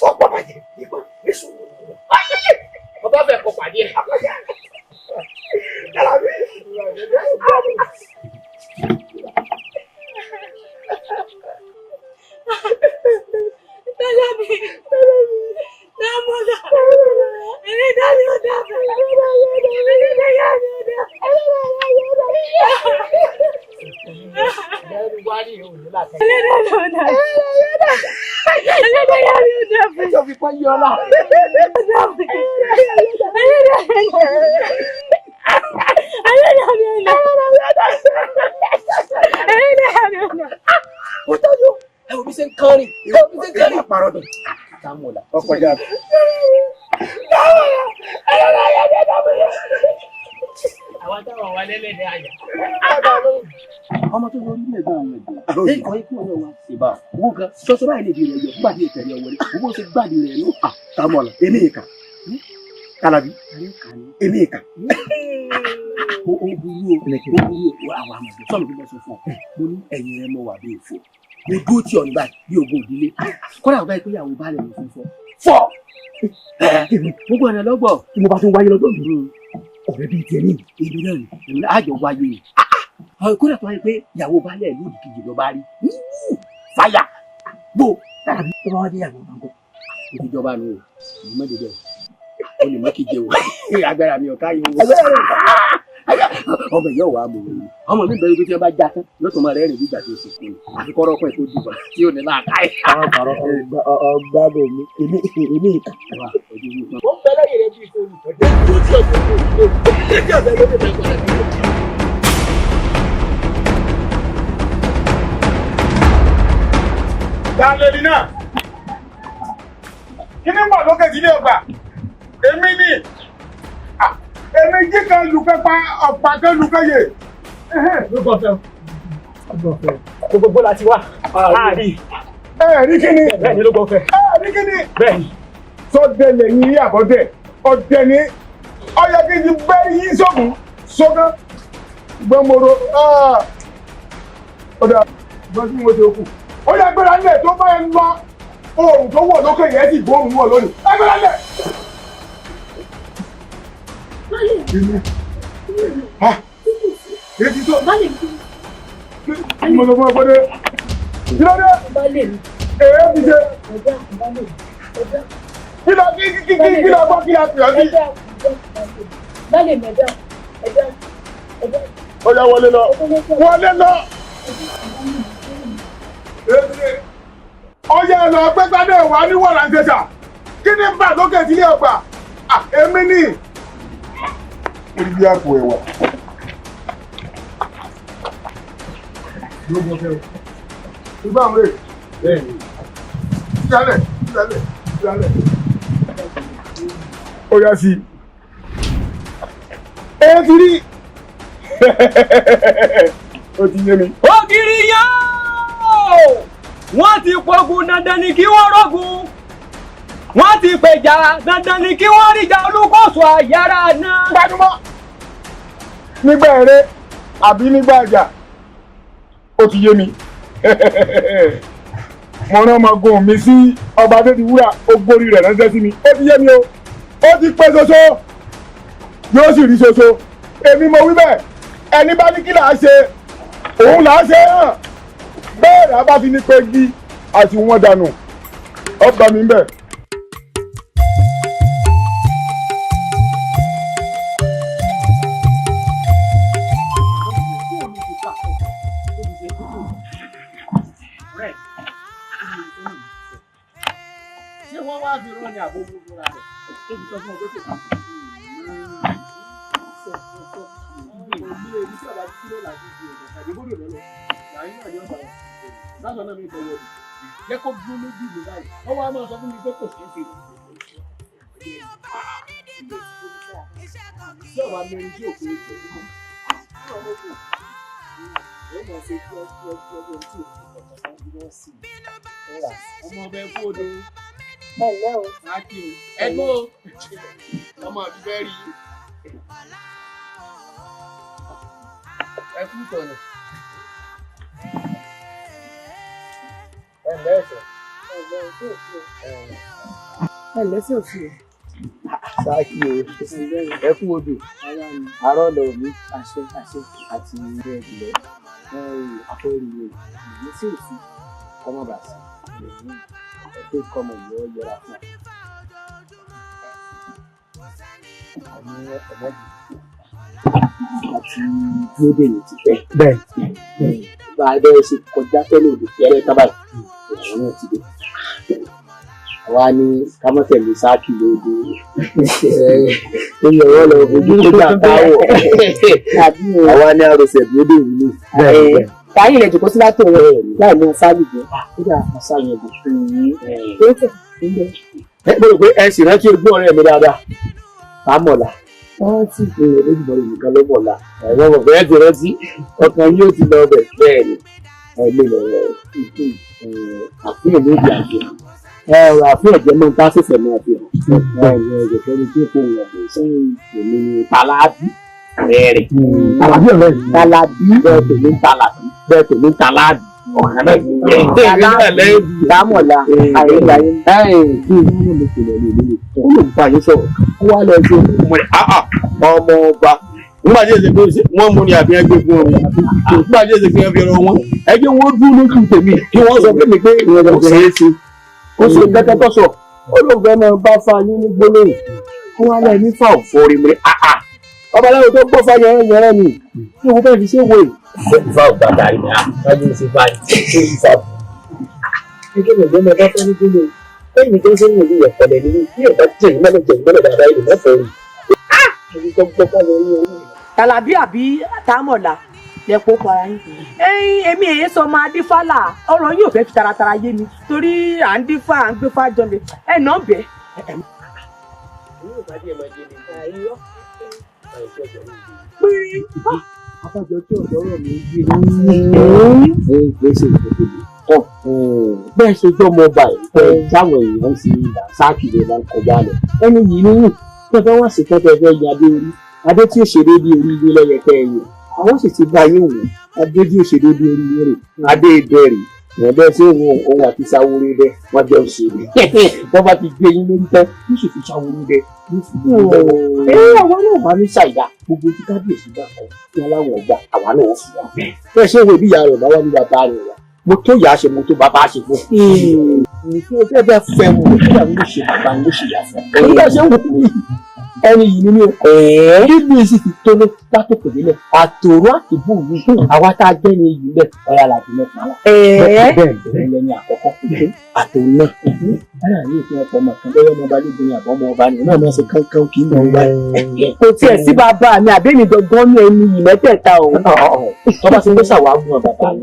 Speaker 11: ọ̀pọ̀ bàjẹ́ nípa èso ọba fẹ́ kọ pàdé ẹ̀.
Speaker 6: ọmọ tó lórí ilé ẹ̀gbọ́n àwọn ẹ̀gbọ́n lẹ́yìn kan ikú ọ̀rẹ́ wa ṣèbá owó kan ṣọṣọ báyìí lè di rẹ̀ yọ gbàdé ìtẹ̀lẹ̀ wọlé owó ṣe gbàdé rẹ̀ ló
Speaker 13: Tàmọ̀lá èmi ìkà Kálábí èmi ìkà
Speaker 6: ó burú o àwọn àmọ̀dé sọ̀rọ̀ bí wọ́n sọ fún ọ mo ní ẹ̀yìn rẹ̀ mọ̀ wà bí èfò mo dúró tí ọ̀nà báyìí bí ogún òdílé kọ́lá ọ̀gá yìí pé ìyàwó bá lẹ̀ lọ fún fọ́ gbogbo ọ̀nà lọ́gbọ̀
Speaker 11: tí mo bá tún wáyé lọ́dọ̀ mi ọ̀rẹ́ bíi tiẹ̀ ní
Speaker 6: ibi náà ni àjọ wáyé ni kódà tó wáyé pé ìyàwó bá lẹ̀ lóòdì kejì lọ bá rí fàyà bò tàbí tó bá wá dé àwọn ọmọ ìjọba nù o mọ dédé o lè mọ kí jẹ o agbára mi ọ̀ká yìí o ọmọ ìyá òwà mọ̀ ọ́ ọmọ mi bẹ̀rẹ̀ bí tí wọ́n bá já tán yóò tó máa rẹ́rìn bí ìgbà tó ṣe fún mi àfi kọ́rọ́ pẹ̀ tó dùbọ̀ tí ò ní láàká ẹ̀.
Speaker 11: ọgbàdo mi èmi ìka.
Speaker 6: ó ń bẹ lẹ́yìn rẹ bí ìfowópamọ́ ọ̀dẹ́ tó tí ọ̀dẹ́ tó tí ọ̀dẹ́ ló dé bẹ́ẹ̀ padà sí.
Speaker 1: Dálẹ́lì náà, kí ní mọ̀ lókè sílé ọgbà? Èmi ni, èmi jí kan lùkẹ́ pa ọ̀pá kan lùkẹ́ yè.
Speaker 11: Ló gbọ́ fẹ́ o. Gbogbo láti wá. Àárí.
Speaker 1: Rí kíni?
Speaker 11: Bẹ́ẹ̀ni ló gbọ́ fẹ́.
Speaker 1: Rí kíni?
Speaker 11: Bẹ́ẹ̀ni.
Speaker 1: Sọ́dẹ̀ lẹ́yìn àbọ̀dẹ̀, ọ̀dẹ̀ ni, ọyẹ kí n ti gbẹ́ yín sókun, sókàn, gbọ́mọ̀rọ̀, ọ̀dà, gbọ́n tí mo ti kù. Ó yẹ gbéra nílẹ̀ tó bá ẹ lọ oòrùn tó wọ̀ lókè yẹn sì gbóòrùn wọ̀ lónìí. Ẹ gbéra nílẹ̀. Èyí tó. Mo sọ fún ẹ pé kí ló dé? Èyí ti ṣe. Kí ló gbọ́ kí a pè ọ́ sí? Ó yá wọlé lọ. Wọlé lọ. Ọyẹ lọ gbẹgbẹdẹ wà ní wọ̀làǹtẹ̀sà kí ni bá lókè sílé ọgbà èmi ní ibi àpò ẹ̀wà. Ló gbọ́ fẹ́ o. Ibà ń rè. Bẹ́ẹ̀ni. Ìyálẹ̀. Ó yá sí. Ẹ ti rí. Ó ti yé mi.
Speaker 12: Ògiri yá! Wọ́n ti pogun dandan ni kí wọ́n rọ́gun. Wọ́n ti pèjà dandan ni kí wọ́n ríjà olúkọ̀sọ̀ àyàrá náà.
Speaker 1: Gbádùmọ́. Nígbà eré àbí nígbà àjà, ó ti yé mi. Mo rán ọmọgun mi sí ọba Adédiwúrà, ó gbórí rẹ̀ ránṣẹ́ sí mi. Ó ti yé mi o. Ó ti pé ṣoṣo. Yóò sì rí ṣoṣo. Èmi mo wí bẹ́ẹ̀. Ẹni bá ní kí là á ṣe, òun là á ṣe hàn. Bẹ́ẹ̀ rà bá fi ní pé gí àti wọn dànù. Ọba mi ń bẹ̀.
Speaker 6: Ṣé wọ́n wá fi rán ní àbò gbogbo rẹ̀? Tó fi sọ fún ọjọ́ tó kà. Lásán náà mi kọ̀ wọ̀ jẹ́ kó dúró lójú ìlú báyìí. Wọ́n wá máa sọ fún mi pé kò sí ṣe. Ṣé ọ̀wá mẹ́rin tí òkú ètò ìlú? Ṣé ọmọ kò? Ó mọ̀ ṣe kí ọjọ́ tí òkú ọ̀pọ̀ bí wọ́n sì. Ọmọ ọbẹ̀ kú odò. Ẹ̀lẹ́ o. Láti o. Ẹgbó o. Ọmọ àbí fẹ́ rí. Ẹ kú tọ̀nà.
Speaker 12: Ẹ̀lẹ́ sí òsì o.
Speaker 11: Sáàkì o. Ẹ kú odò. Àárọ̀ lọ mi. Àṣẹ àti ilé ìbílẹ̀. Àfẹ́rí rẹ̀. Ìlú sí òsì. Kọ́mọ bà sí. Ẹgbẹ́ kọ́mọ ìyọ́ yẹra fún wa. Àmì ẹ̀mẹ́bí. Àti dúró dè ní ti pẹ́. Bẹ́ẹ̀. Bá a bẹ́ẹ̀ ṣe kọjá tẹ́lẹ̀ òde fẹ́rẹ́ tábàlì. Ìyàwó náà ti dé. Àwa ní kámọ́tẹ̀lì sáàkì lóde. Ẹyẹ ọ̀rọ̀ lọ ojú tó gbà káwọ̀. Àwa ní arọ̀sẹ̀ lóde ìlú. Táyì rẹ̀ jòkó sí látò rẹ̀ láì mú sáàlì jẹ́. Kódà àwọn sáàlì ẹ̀dùn. Mo rò pé ẹ sì rántí ojú ọ̀rẹ́ mi dáadáa. Fámọ̀lá. Wọ́n ti fi olójúmọ̀lẹ́ nìkan ló mọ̀lá. Ẹ̀rọ ọ̀bẹ ẹ̀ ti rántí. Ọkàn yóò ti lọ bẹ̀ bẹ́ẹ̀ ni. Ẹ̀mí lọ̀rọ̀ àfihàn lóde àjẹ́. Àfihàn jẹ́ mọ́ bá ṣẹ̀ṣẹ̀ mọ́ àfihàn. Ẹ̀jẹ̀ ni tí kò wọ̀ bó ṣe èmi ni Tàlàbí rẹ̀. Tàlàbí ọ̀rẹ́ mi. Tàlàbí bẹ́ẹ̀ tèmi Tàlàbí bẹ́ẹ̀ tèmi Tàlàbí. Ọ̀kan náà ti jẹ́ Tàlàbí Dámọ̀lá Ayélujáyé. Kí ni mo lè lè lè ó lè bá yín sọ̀rọ̀. Ó wá lọ sí ọmọ ọba. Nígbà tí èsì pé wọ́n mú ni àbí ẹgbẹ́ fún ọmọ. Nígbà tí èsì pé ẹbí ọ̀rọ̀ wọn. Ẹ jẹ́ wọ́n dúró lójú tèmi kí wọ́n sọ fún mi pé kò ṣeé ṣe.
Speaker 14: ó ṣe kẹ́kẹ́ tó sọ ó ló fẹ́ máa bá fa yín ní gbólóhùn kó wá lẹ́ẹ̀ ní fà òfò rí mi babaláwo tó gbọ́ fa yẹrẹ ni kí wọ́n fẹ́ fi ṣe wò yìí. ìfà ò bàbá rí mi àbájú ṣe bá yìí ṣe ìfà bù. ẹgbẹ́ mi gbọ́dọ̀ bá fẹ́ ní gbólóhùn ẹ̀mí tó ń ṣe ń wò ní ìyẹ̀pẹ̀lẹ̀ nínú bí ìbá jẹ̀yìnmọ́lẹ̀ dáadáa ìlú mẹ́fẹ̀ẹ́ rí. ẹni tó gbọ́ fáwọn orí orí.
Speaker 12: Tàlàbí àbí Támọ̀lá lẹ́pọ̀ para yín. Èmi èyí sọ máa dífálà ọ̀rọ̀ yóò fẹ́ fi taratara yé mi torí à ń dífá à ń gbé fájọlẹ̀ ẹ̀ náà bẹ́ẹ̀.
Speaker 14: Abájọ tí ọ̀dọ́ rọ̀ mí gbé ní gbèsè ìdókòwò bẹ́ẹ̀ ṣe jọ́ mọ báyìí táwọn èèyàn ti sáàkì rẹ̀ máa ń kọjá lọ ẹni yìí ní pẹ́pẹ́ wọ́n sì pẹ́pẹ́ fẹ́ yan adé orí adé tí ó ṣe déédéé orí ilé lọ́yẹ kẹ́ ẹ yẹ àwọn sì ti bá yín wò adé tí ó ṣe déédéé orí ilé rẹ̀ adé ìbẹ̀rẹ̀ ìwọ̀n bẹ́ẹ̀ sí òun àti sáwórí bẹ́ẹ̀ wọ́n jọ ṣe rẹ̀ wọ́n bá ti gbé yín lórí tán yóò sì fi sáwórí bẹ́ẹ̀ yóò fi gbé yín lọ́wọ́. àwa náà bá ní ṣàìdá gbogbo tí kábíyèsí bá kọ kí aláwọ̀ ọgbà àwa náà ó fi wà bẹ́ẹ̀. bẹ́ẹ̀ ṣé wo bí ìyá rẹ̀ bá wà ní bàbá rẹ̀ wà mo tó yà á ṣe mo tó bàbá ṣe fún un. ìfẹ́ bẹ́ẹ̀ fẹ́ mu ìfẹ́ mi ló ṣe bàbá mi ló ṣe yà fún un. nígbà ṣe ń wò ó ẹni yìí nínú bíbí sì ti tó ní látòkè nílẹ̀ àtòrò àtìbù yìí àwa tá a jẹ́ ní iyì lẹ̀ ọ̀yà làbí mẹ́ta la. bẹ́ẹ̀ lẹ́ni àkọ́kọ́ àtòrò náà báyà ní ìpín ọkọ̀ ọmọ kan bẹ́ẹ̀ ọmọ ọba lóde ní àbọ̀ ọmọ ọba ni náà máa ṣe kánkán kì í mọ̀ wá.
Speaker 12: kò tiẹ̀ sí bàbá mi àbẹ́mi gangan ní ẹni yìí mẹ́tẹ̀ẹ̀ta o.
Speaker 14: tọ́ba ti gbé ṣàwámù bàbá mi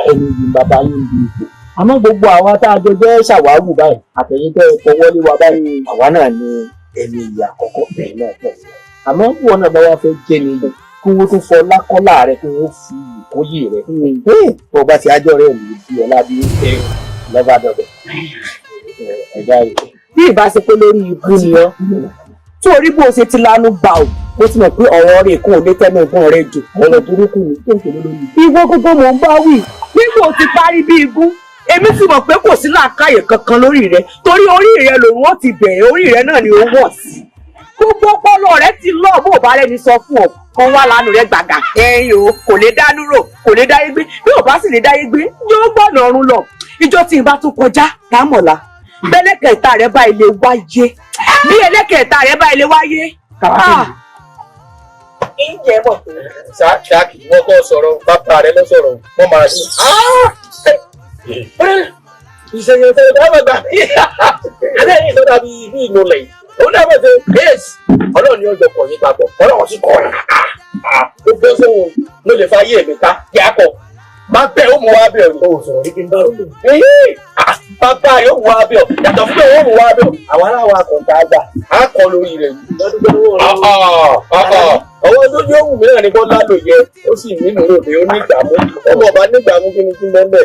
Speaker 14: ẹni yìí bàbá yín bí ipò àmọ́ gbogbo àwa tá a jọ jẹ́ ṣàwámù báyìí àtẹ̀yìntẹ́ ìfọwọ́lé wa báyìí àwa náà ni ẹni ìyá àkọ́kọ́ bẹ́ẹ̀ náà tẹ̀lé àmọ́ bí wọn náà bá wá fẹ́ jẹ́ ni yìí kí wọ́n tún fọ lákọ́lá rẹ kí wọ́n fi ìkóyè rẹ tó bá ti ájọ́ rẹ̀ lè di ọ̀la bí lọ́ba dọ̀dọ̀ ẹ̀dá rẹ̀.
Speaker 12: bí ìbá ṣe pé lórí ibú ni ọ́ tí orí bó ṣe ti lanu gbà ó mo ti mọ̀ pé ọ̀rọ̀ rẹ̀ kún òde tẹ́nu ìbọn rẹ̀ jù ọ̀rọ̀ burúkú ni tó ń pè lórí ibú. ìwọ gbogbo mò ń bá wí nígbà ó ti parí bí ibú èmi sì mọ̀ pé kò sí làákàyè kankan lórí rẹ torí orí rẹ lòun ó ti bẹ̀rẹ̀ orí rẹ náà ni ó wọ̀ sí. gbogbo ọpọlọ rẹ ti lọ bó o bá rẹni sọ fún ọ kan wá lánàá rẹ gbàgà ẹyin o kò lè dánú rò kò lè dáyé gbé bí ò bá sì lè dáyé gbé yóò gbọ́nà ọ̀run lọ ìjọ tí n bá tún kọjá Támọ̀lá bẹ́lẹ́kẹ̀ẹ́ta rẹ bá ilé wáyé bí ẹlẹ́kẹ̀ẹ́ta rẹ bá ilé wáyé. ìjẹ́ mọ̀ pé.
Speaker 14: ṣáàkì wọ́n kọ́ sọ̀rọ̀ bàbá rẹ lọ sọ̀rọ̀ wọ́n máa ṣe. ìṣẹ̀yẹ̀ ìṣẹ̀yẹ̀ dábàá gbà adéyìn tó dàbí ibi ìnulẹ̀ òun náà bẹ̀ ṣe bẹ́ẹ̀sì ọlọ́run ni ó jọ kọ̀ yín papọ̀ ọlọ́run sì kọ̀ ọ́ ó gbé sóhun ló lè fa ayé mi ká kí á kọ̀ máa bẹ̀ ó mú wá bẹ̀ ọ́ ò sọ̀rọ̀ níbi bá òun bàbá rẹ̀ ó mú wá bẹ̀ ọ́ yàtọ̀ fún pé ó mú wá bẹ̀ ọ́ àwọn aláwọ̀ akọ̀ǹtà àgbà á kọ́ lórí rẹ̀ ọwọ́ tó yóò wù mí náà ní kó lálò yẹ ó sì nínú òde ó ní ìgbàmú ọmọ ọba ní ìgbàmú kí ni kí n bẹ́ẹ̀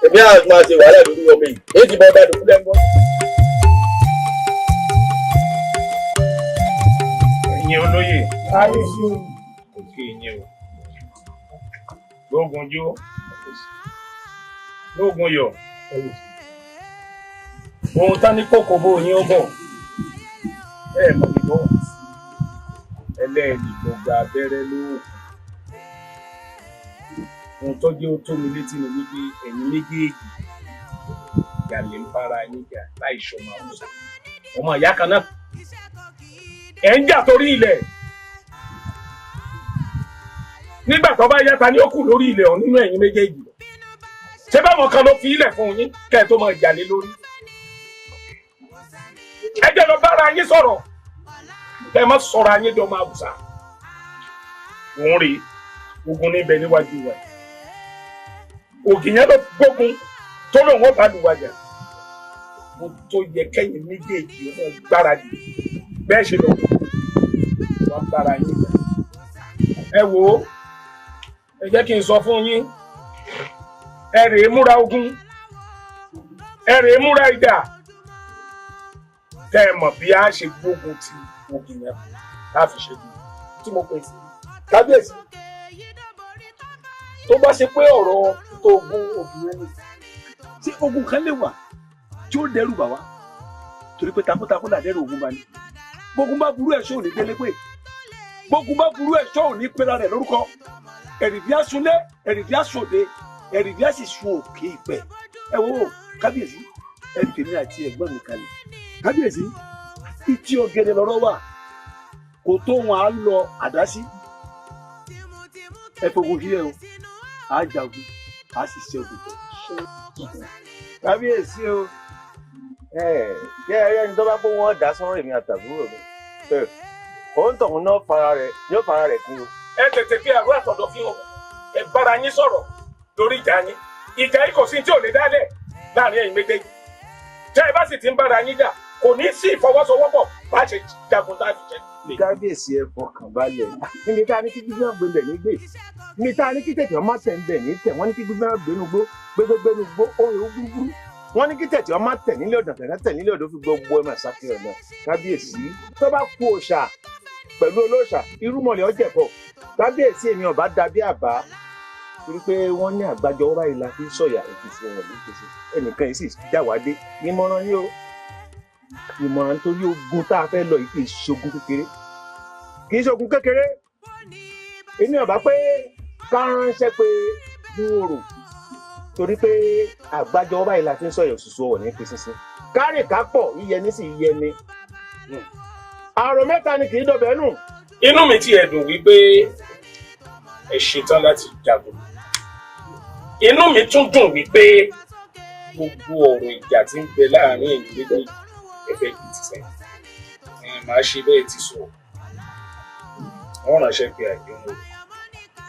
Speaker 14: èmi àti máa ṣe wàhálà lórí ọmọ yìí èyí ti bọ́ dáadọ́ fúnlẹ̀ ń bọ́.
Speaker 15: ẹ̀yin olóyè òkè ìyẹn o lóògùn jó lóògùn yọ ohun tá ní kókó bó yín ó bọ̀ ẹ̀ mọ̀ ní bọ́ ẹlẹ́ẹ̀dìgbò gba abẹ́rẹ́ lóògùn ohun tó jẹ́ ó tó mi létí ni wípé ẹ̀yin méjèèjì ìyàlẹ̀ ń bára yín jà láì ṣọmọ àwùjọ ọmọ ìyá kan náà ẹ̀ ń jà torí ilẹ̀ nígbà tó bá yáta ní ó kù lórí ilẹ̀ ọ̀hún nínú ẹ̀yin méjèèjì ṣé báwọn kan ló fi ilẹ̀ fún yín kẹ́ ẹ̀ tó máa jà lé lórí ẹ jẹ́ lọ bára yín sọ̀rọ̀ ẹ má sọ̀rọ̀ ayé dọ̀ máa bùsà òun rèé ogun níbẹ̀ níwájú wa ògì yẹn ló gbógun tó lóun ó bá lù wájà mo tó yẹ kẹ́yìn méjèèjì ọmọ gbáradì bẹ́ẹ̀ ṣe lọ wọ́n bára yín jà ẹ wò ó ẹ jẹ́ kí n sọ fún yín ẹ rèé múra ogun ẹ rèé múra ìjà kẹ́ ẹ mọ̀ bí a ṣe gbógun ti ògùn yẹn láti ṣe bí tí mo pè sí kábíyèsí tó bá ṣe pé ọ̀rọ̀ tó ogun ògùn yẹn ni tí ogun kan lè wà tí ó dẹ́rù bà wá torí pé takuntakun là dẹ́rù ogun bá ní gbógun bá burú ẹ̀ṣọ́ ò ní délé pé gbógun bá burú ẹ̀ṣọ́ ò ní pera rẹ̀ lórúkọ ẹ̀rìndí àsunlé ẹ̀rìndí àsòde ẹ̀rìndí àsìsùn òkè ìpẹ́ ẹ wo kábíyèsí
Speaker 8: ẹ tèmi àti ẹ̀gbọ́n mi kalẹ̀ kábíyèsí ìtì ọ̀gẹ̀dẹ̀ lọ́rọ̀ wà kò tó wọn á lọ àdásí ẹ fogun sílẹ̀ o á jagun á sì ṣẹ́gun.
Speaker 13: kábíyèsí o kí ẹni tó bá kó wọn dá sọ́rọ̀ èmi àtàbúrò mi òun tọ̀hún náà yóò fara rẹ̀ kú o.
Speaker 15: ẹ tètè fi àrùn àtọ̀dọ̀ fi hàn ẹ bára yín sọ̀rọ̀ lórí ìjà yín ìjà yìí kò sí tí ò lè dálẹ̀ láàrin ẹ̀yin méjèèjì tẹ́ ẹ bá sì ti ń bára yín jà kò ní sí ìfọwọ́sowọ́pọ̀ bá ṣe jagun tá a fi jẹ.
Speaker 13: kábíyèsí ẹ fọkàn balẹ̀ níbi tá a ní kí gbígbọ́n gbé bẹ̀ ní gbé níbi tá a ní kí tètè ọmọ tẹ̀ ń bẹ̀ ní tẹ̀ wọ́n ní kí gbígbọ́n gbénugbó gbégbégbénugbó òòrùn gbúgbúrú wọ́n ní kí tètè ọmọ tẹ̀ nílé ọ̀dàn tẹ̀ nílé ọ̀dàn fi gbogbo ẹ̀ máa sákìrì ọ̀dàn kábíyèsí tó bá kú òòṣà pẹ̀lú olóòṣà irúmọlẹ̀ ọ̀jẹ̀kọ̀ kábíyèsí èmi ọ̀bá dàbí àbá torí pé wọ́n ní àgbájọ ọ̀rá ìlà fi sọ̀yà ìfìsì wọn ní ìfìsì ẹnìkan yìí sì jáwádé ìmọ̀ràn ni ó ìmọ̀ràn nítorí ogun tá a fẹ́ lọ yìí kì í ṣogun kékeré kì í ṣogun kékeré èmi ọ̀bá pé ká ránṣẹ́ pé dúró torí pé àgbájọ ọ̀rá ìlà fi sọ̀yà òṣùṣù ọ̀wọ̀ ní ìfìsì kárì kápọ̀ yíyẹni sì yíyẹni àrò mẹ́ta ni kì í dọ̀bẹ̀ nù.
Speaker 15: inú mi ti ẹ̀dùn wípé ẹ ṣetán láti jagun inú mi tún dùn wípé gbogbo ọ̀rọ̀ ìjà tí ń bẹ láàrin ẹ̀yin méjèèjì ẹ̀fẹ́ yìí ti sẹ́yìn màá ṣe bẹ́ẹ̀ ti sọ wọ́n ránṣẹ́ pé àdéhùn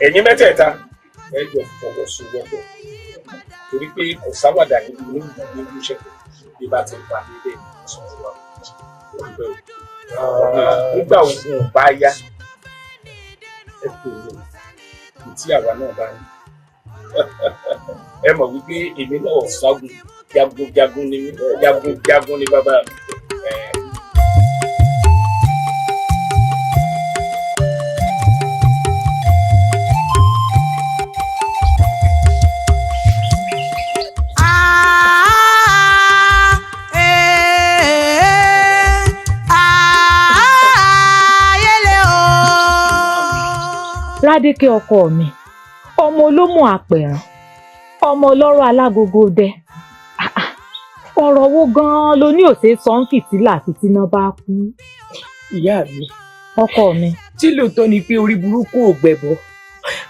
Speaker 15: ẹ̀yin mẹ́tẹ̀ẹ̀ta ẹ jọ fọwọ́sowọ́pọ̀ torí pé kò sáwàdà nínú ìlú ìṣẹ̀lẹ̀ bí bá ti ń pa nílé ìsọ̀rọ̀ wa nígbà ogun bá yá ẹ pè mí tí àwa náà bá ní ẹ mọ̀ wípé èmi náà ṣágun jagunjagun ni jagunjagun ni bàbá mi.
Speaker 16: Radeke ọkọ mi ọmọ olómù àpẹ̀ràn ọmọ ọlọ́rọ̀ alágogo dẹ ọ̀rọ̀ wo gan-an ló ní òṣè sọ́n fìtílà fìtíná bá kú.
Speaker 4: ìyá mi
Speaker 16: ọkọ mi.
Speaker 4: tí lóòótọ́ ni pé orí burúkú ò gbẹ̀bọ̀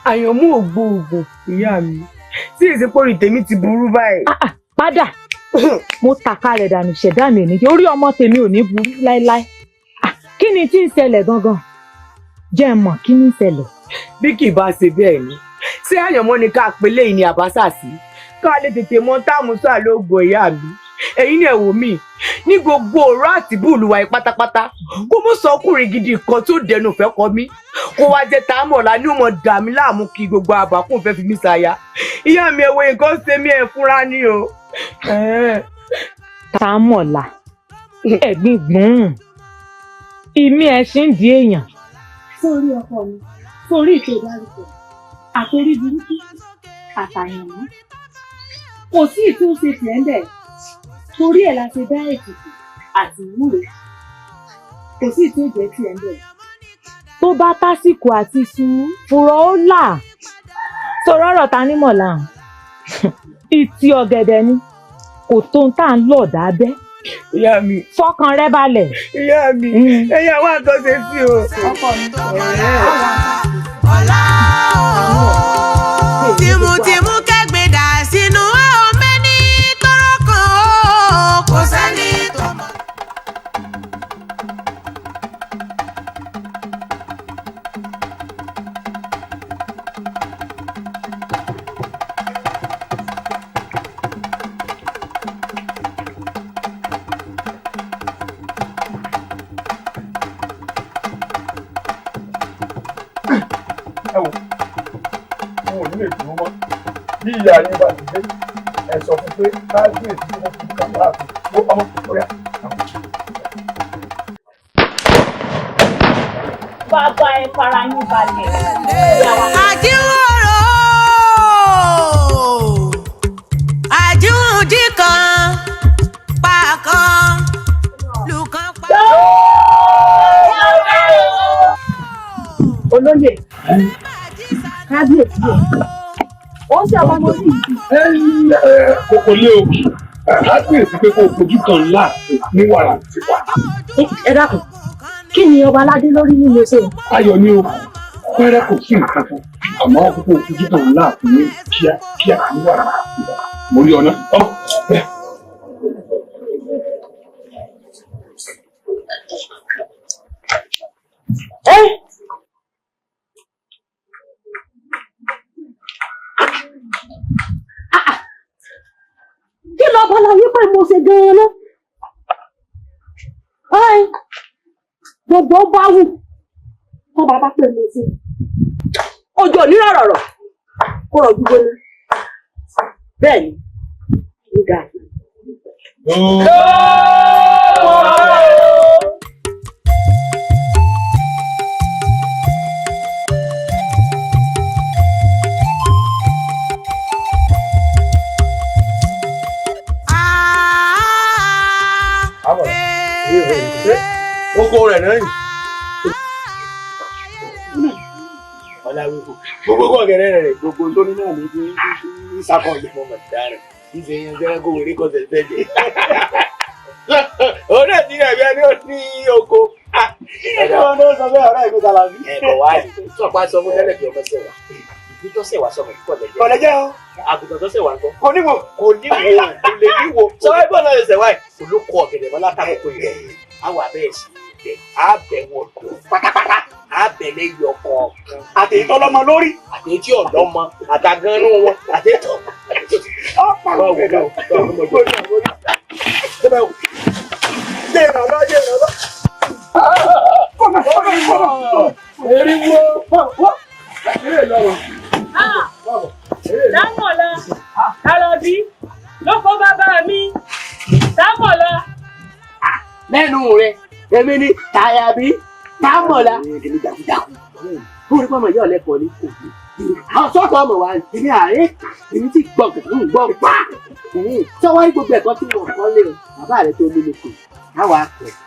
Speaker 4: àyànmú ò gbóògùn ìyá mi tí èsì pórí tèmi ti burú báyìí.
Speaker 16: padà mo tàka rẹ̀ dànù ṣẹ̀dá mi nìyẹn orí ọmọ tèmi ò ní burú láéláé. kí ni tí ń ṣẹlẹ̀ gangan jẹ́ mọ̀ kí ni ń ṣẹlẹ̀.
Speaker 4: bí kì í bá ṣe bẹ́ẹ̀ ni ṣé àyànmọ́ ni ká pe léyìn ní àbáṣà sí ká lè tètè mọ táàmù sáà lóògùn ìyá mi ẹ̀yin náà wò mí ní gbogbo ọ̀rọ̀ àti búùlù wa pátápátá kó mú sọkùnrin gidi kan tó dẹnu fẹ́ kọ mí kó wá jẹ́ táàmọ̀lá ní ọmọ dà mí láàmú kí gbogbo àbákùn fẹ́ fi mí ṣàyà ìyá mi ẹ̀wọ̀ nǹkan ṣe mí ẹ̀ fúnra ní o.
Speaker 16: táàmọ̀lá ẹ̀gbìn gbùn ìmí ẹ̀ ṣì ń di èèyàn.
Speaker 9: sórí ọkọ mi sórí ètò ìdárúkọ àtòrí burúkú àtàyànmọ́ kò sí ìtúnṣe tiẹ̀ ń bẹ̀ torí ẹ̀ la ṣe dá ètùtù àti ìwúre kò sí ìtúnṣe tiẹ̀ ń bẹ̀.
Speaker 16: tó bá tásìkò àti sùn fúrọ́ ó là sọ̀rọ̀ ọ̀rọ̀ ta ní mọ̀lá ìtì ọ̀gẹ̀dẹ̀ ni kò tó ń tà ń lọ̀ dábẹ́.
Speaker 4: ìyá mi
Speaker 16: fọkàn rẹ balẹ̀.
Speaker 4: ìyá mi ẹ̀yà wà tó ṣe sí o.
Speaker 9: ọkọ mi
Speaker 3: ọ̀la o tìmùtìmù kẹ́gbẹ́ dà sínú ọmọ ní tọrọ kan o kò sẹ́ni tó mọ̀.
Speaker 8: bí ìyá yín bá ti dé ẹ sọ fún pé káàkiri tí wọn fi kàmá àti ó ọmọ kọyà.
Speaker 9: bàbá ẹ fara yín balẹ̀.
Speaker 3: àjíwòrò àjíwòdì kan pa kan lùkàn pa.
Speaker 12: olóyè kábíyèsí ó ṣe àwọn ọmọ yìí.
Speaker 15: kòkò lé o á gbìyànjú pé kó o fojú kan ńlá ní wàrà tiwa.
Speaker 12: ẹ dákun kí ni ọba aládé lórí nílé ṣe.
Speaker 15: ayọ̀ ni o pẹ́rẹ́ kò sí nǹkan kan àmọ́ kókó fojú kan ńlá fún mi kíákíá ní wàrà tiwa. mo rí ọ̀nà bẹ́ẹ̀.
Speaker 12: kí ló bá la wípé mo ṣe gan-an lọ. gbogbo bá wù tó bá bá pè mí sí ojú onírọ̀rọ̀ kó rọ̀ gbígbóná bẹ́ẹ̀ ni ó dáa.
Speaker 6: Oko rẹ̀ náà yìí. Gbogbo ọ̀gẹ̀dẹ̀ rẹ̀ gbogbo tó ní náà ní sákọ̀ yìí mọ̀ mọ̀tá rẹ̀. Ìṣe yẹn gẹ́gẹ́ kó wèrè kọ́sẹ̀ tẹ́lẹ̀. Òun náà ti rẹ̀ bí ẹni ó ní oko. Ẹni wọn ló sọ pé ọ̀rẹ́ ìgbésà la bí. Ẹ̀kọ́ wá ní. Sọ̀pá sọ fún tẹ́lẹ̀ kí ọmọ ṣẹ̀wà. Ìbí tó ṣẹ̀wà sọmọ kíkọ̀ lẹ́jẹ̀. Kọ̀lẹ́jẹ̀ o. Àgùntàn tó ṣẹ̀wà nǹkan. Kò níwò. Kò lè níwò. Sọ ẹgbẹ́ náà lè ṣẹ̀wà ẹ̀. Olóko ọ̀gẹ̀dẹ̀ mọ́ látàkùn ìrẹ̀. Àwọn abẹ́ẹ̀ sí ibẹ̀ àbẹ̀wò pátápátá àbẹ̀lẹ̀ yọkọ̀ àtẹ̀yí tọ́lọ́mọ lórí àtẹ̀yí tí ọ̀dọ́mọ àtàgánú wọn àtẹ̀yí tó.
Speaker 17: Dámọ̀lá Kálọ́bí lóko bàbá mi Dámọ̀lá.
Speaker 12: lẹ́nu rẹ̀ èmi ni Tàyàbí Dámọ̀lá. èmi dàkúdàkú kúrò pọ̀ mọ̀ yọ̀ lẹ́kọ̀ọ́ ní kò àwọn sọ́kọ̀ ọmọ wa èmi àárẹ̀ èmi ti gbọ́ kẹ̀kẹ́ ń gbọ́ pa sọ́wọ́ ní gbogbo ẹ̀kọ́ tí mo kọ́ lé o bàbá rẹ̀ tó lé lóko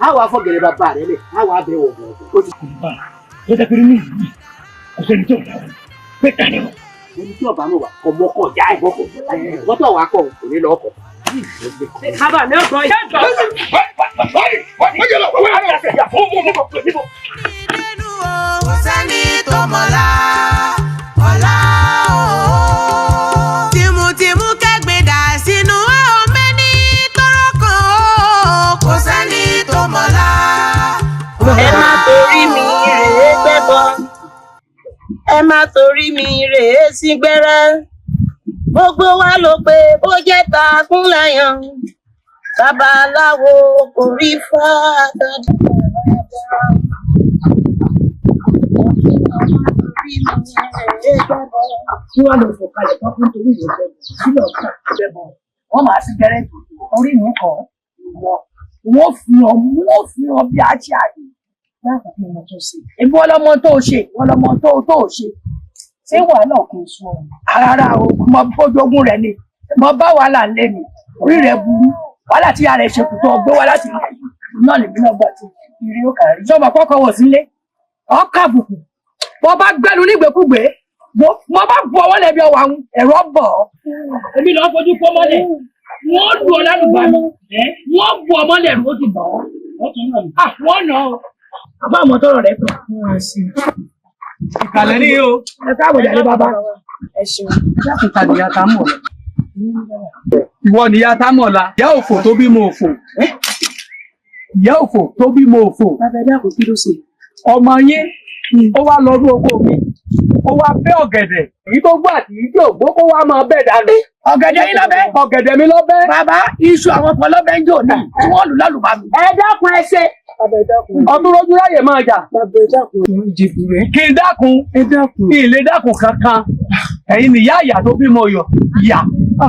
Speaker 12: àwa afọ́gẹ̀rẹ̀ bàbá rẹ̀ lẹ̀ àwa abẹ́wọ̀ ó ti kù.
Speaker 2: ó jẹ́ pé ní ìlú kò sẹ́ni tí ò bá wọn pé ká ní wọn.
Speaker 12: ẹni tí ọba mọ̀ wá ọmọkọ̀ já ìbọ̀kọ̀ mọ́tò wa kọ̀ kò ní lọ́kọ̀.
Speaker 17: bàbá mi ò gbọ́ yìí.
Speaker 3: kò sẹ́ni tó mọ̀lá ọ̀la o. tìmùtìmù kẹ́gbẹ́ dà sínú ọmọ ní tọrọ kan o. kò sẹ́ni tó mọ̀lá.
Speaker 18: ẹ má torí mi rèé gbẹ́bọ ẹ má torí mi rèé sí gbẹ́rẹ́ gbogbo wa ló pé bó jẹ́ ta kúnlẹ̀yàn babaláwo kò rí fáadà.
Speaker 4: tí wọ́n lọ fò kalẹ̀ tó fún torí ìwé bẹ̀rẹ̀ sílẹ̀ ọ̀gá bẹ̀rẹ̀ wọ́n máa sí gẹ́rẹ́ orí mi kàn wọ́n fi hàn bí a ti àyè láti fi wọn tó ṣe. èmi wọ́n lọ́mọ tó ṣe wọ́n lọ́mọ tó ṣe ṣé wàhálà kò sún ọ. rárá o mo bójogún rẹ ni mo bá wàhálà lé mi orí rẹ burú wàhálà tí a rẹ ṣe kù tó gbé wá láti náà lèmi náà gbà tí ìrì ó kà rí. sọ́mọ kọ́kọ́ wọ̀ sílé ọkà àbùkù wọ́n bá gbẹ́nu nígbèkúgbè mo bá bu ọwọ́ lẹ́bi ọwọ́ àwọn ẹ̀rọ bọ̀ ọ́.
Speaker 2: èmi lọ́ọ́ fojú pọ́ mọ́lẹ̀ wọ́n lu ọlálùbami wọ́n bu ọmọlẹ̀ rú ó ti bọ̀ ọ́. wọ́n nà ọ́.
Speaker 4: àbá àmọ́ tọrọ rẹ kàn.
Speaker 2: ìkàlẹ̀ ní o.
Speaker 4: ẹ káàbọ̀ jáde bàbá.
Speaker 2: ẹ ṣeun. láti ta nìyá tá mọ̀ la. ìwọ nìyá tá mọ̀ la. ìyá òfò tó bímọ òfò. ìyá òfò tó bímọ òfò.
Speaker 4: bàbá ẹ dákun kí ló ṣe.
Speaker 2: ọmọ yín ó wá lọ ní oko mi ó wá bẹ́ ọ̀gẹ̀dẹ̀ èyí tó gbọ́ àti èyí tó gbó kó wá máa bẹ́ dànù.
Speaker 4: ọ̀gẹ̀dẹ̀ yín lọ́bẹ̀.
Speaker 2: ọ̀gẹ̀dẹ̀ mi lọ́bẹ̀.
Speaker 4: bàbá iṣu àwọn kan lọ́bẹ̀ ń jò ní tí wọ́n lù lálùbami.
Speaker 12: ẹ dákun ẹ ṣe.
Speaker 2: ọdún lójú ráyè máa jà. kí n dákun kí n lè dákun kankan ẹ̀yin nìyá ìyá tó bímọ yọ ìyá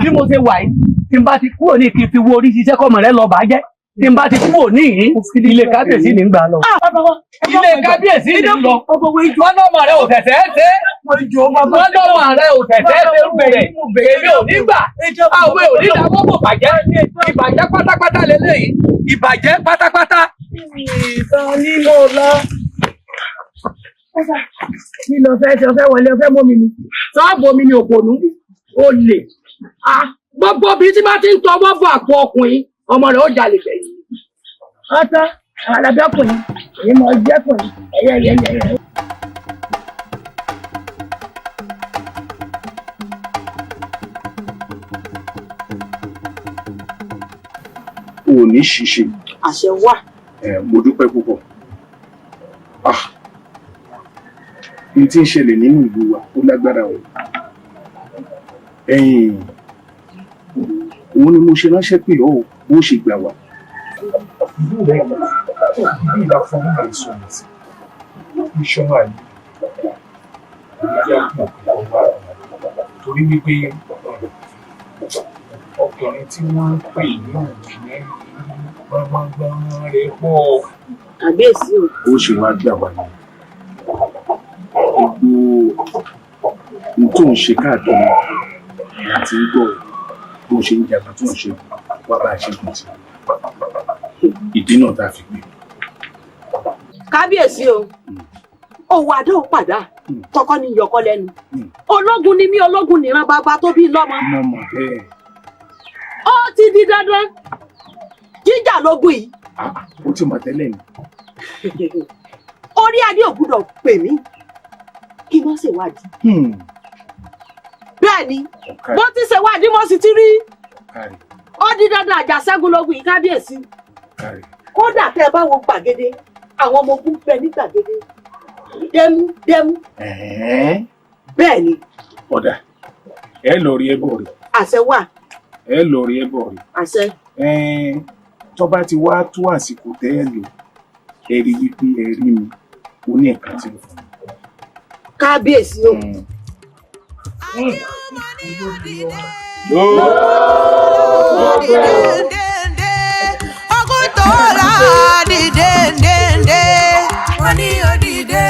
Speaker 2: bí mo ṣe wà yìí tí n bá ti kúrò ní kí n fi wo orí ṣiṣẹ́ kọ́mọ rẹ lọ bàá jẹ́ tí n bá ti kúrò níhìn ilé kábíyèsí ní gbà lọ. ilé kábíyèsí ní lọ. wọ́n lọ́mọ rẹ ò tẹ̀tẹ̀ ṣe. wọ́n lọ́mọ rẹ ò tẹ̀tẹ̀ ṣe bẹ̀rẹ̀. èmi ò ní gbà. àwọn ò ní dáwọ́ bò bàjẹ́. ìbàjẹ́ pátápátá lélẹ́yìí. ìbàjẹ́ pátápátá.
Speaker 4: ìtàn ni mo lọ. kí ló fẹ́ ṣe ọfẹ́ wọlé ọfẹ́ mọ́ mi ni. sọ́ọ̀bù mi ni òpònú. ó lè. gbogbo obìnrin tí bá ti ń tọwọ́ bọ̀ àpò ọkùnrin ọmọ rẹ̀ ó jalè gbẹ̀yìn. ọ̀tọ̀ àwọn alábẹ́kùnrin èyí mọ̀ jẹ́kùnrin ẹ̀yẹ.
Speaker 1: o ní ṣiṣẹ́.
Speaker 12: àṣẹ wà.
Speaker 1: Mo dúpẹ́ púpọ̀. Ní tí ń ṣẹlẹ̀ nínú ìlú wa ó lágbára o. Òun ni mo ṣe ránṣẹ́ pé ọ́ bó ṣe gbà wá.
Speaker 15: Ìlú rẹ̀ ìbí ìlà fún mi ìsọ̀rọ̀ sí. Ìṣọ́nà yìí. Ìyá pọ̀ ọba torí wípé ọkùnrin tí wọ́n ń pè ní òkìní gbọ́ngbọ́n rẹ̀ pọ̀.
Speaker 12: Àbíyèsí o.
Speaker 1: Ó ṣe wá gbà wá ní. Gbogbo ohun tó ń ṣe káàkiri àti gbọ́ bó ṣe ń jàgbá tó ń ṣe wá bá a ṣe kùn sí. Ìdí náà tá a fi gbé.
Speaker 12: Kábíyèsí o. Òwò àdó padà tọkọ ní yọkọ lẹ́nu. Ológun ni mí, ológun nìran bàbá tó bí lọ́mọ. Ó ti di dandan. Jíjà lógún yìí.
Speaker 1: Ó ti mọ̀ tẹ́lẹ̀ ni.
Speaker 12: Orí adé ò gbúdọ̀ pè mí kí wọ́n ṣèwádìí. Bẹ́ẹ̀ ni, bó ti ṣèwádìí mo sì ti rí. Ó di dandan àjàṣẹ́gun lógún yìí kábíyèsí. Kódà tẹ́ ẹ bá wo gbàgede, àwọn ọmọ ogun bẹ ní gbàgede. Dẹ́mú. Bẹ́ẹ̀ ni.
Speaker 1: Ọ̀dà, ẹ lọ rí ẹbọ rẹ̀.
Speaker 12: Àṣẹ wà.
Speaker 1: Ẹ lọ rí ẹbọ rẹ̀.
Speaker 12: Àṣẹ.
Speaker 1: Tó bá ti wá tó àsìkò tẹ́ ẹ lò, ẹ rí wípé ẹ rí mi, ó ní ẹ̀ka tí ó fún mi.
Speaker 12: Kábíyèsí o.
Speaker 3: Ogun tó la dìde wọ́n ní ó dìde.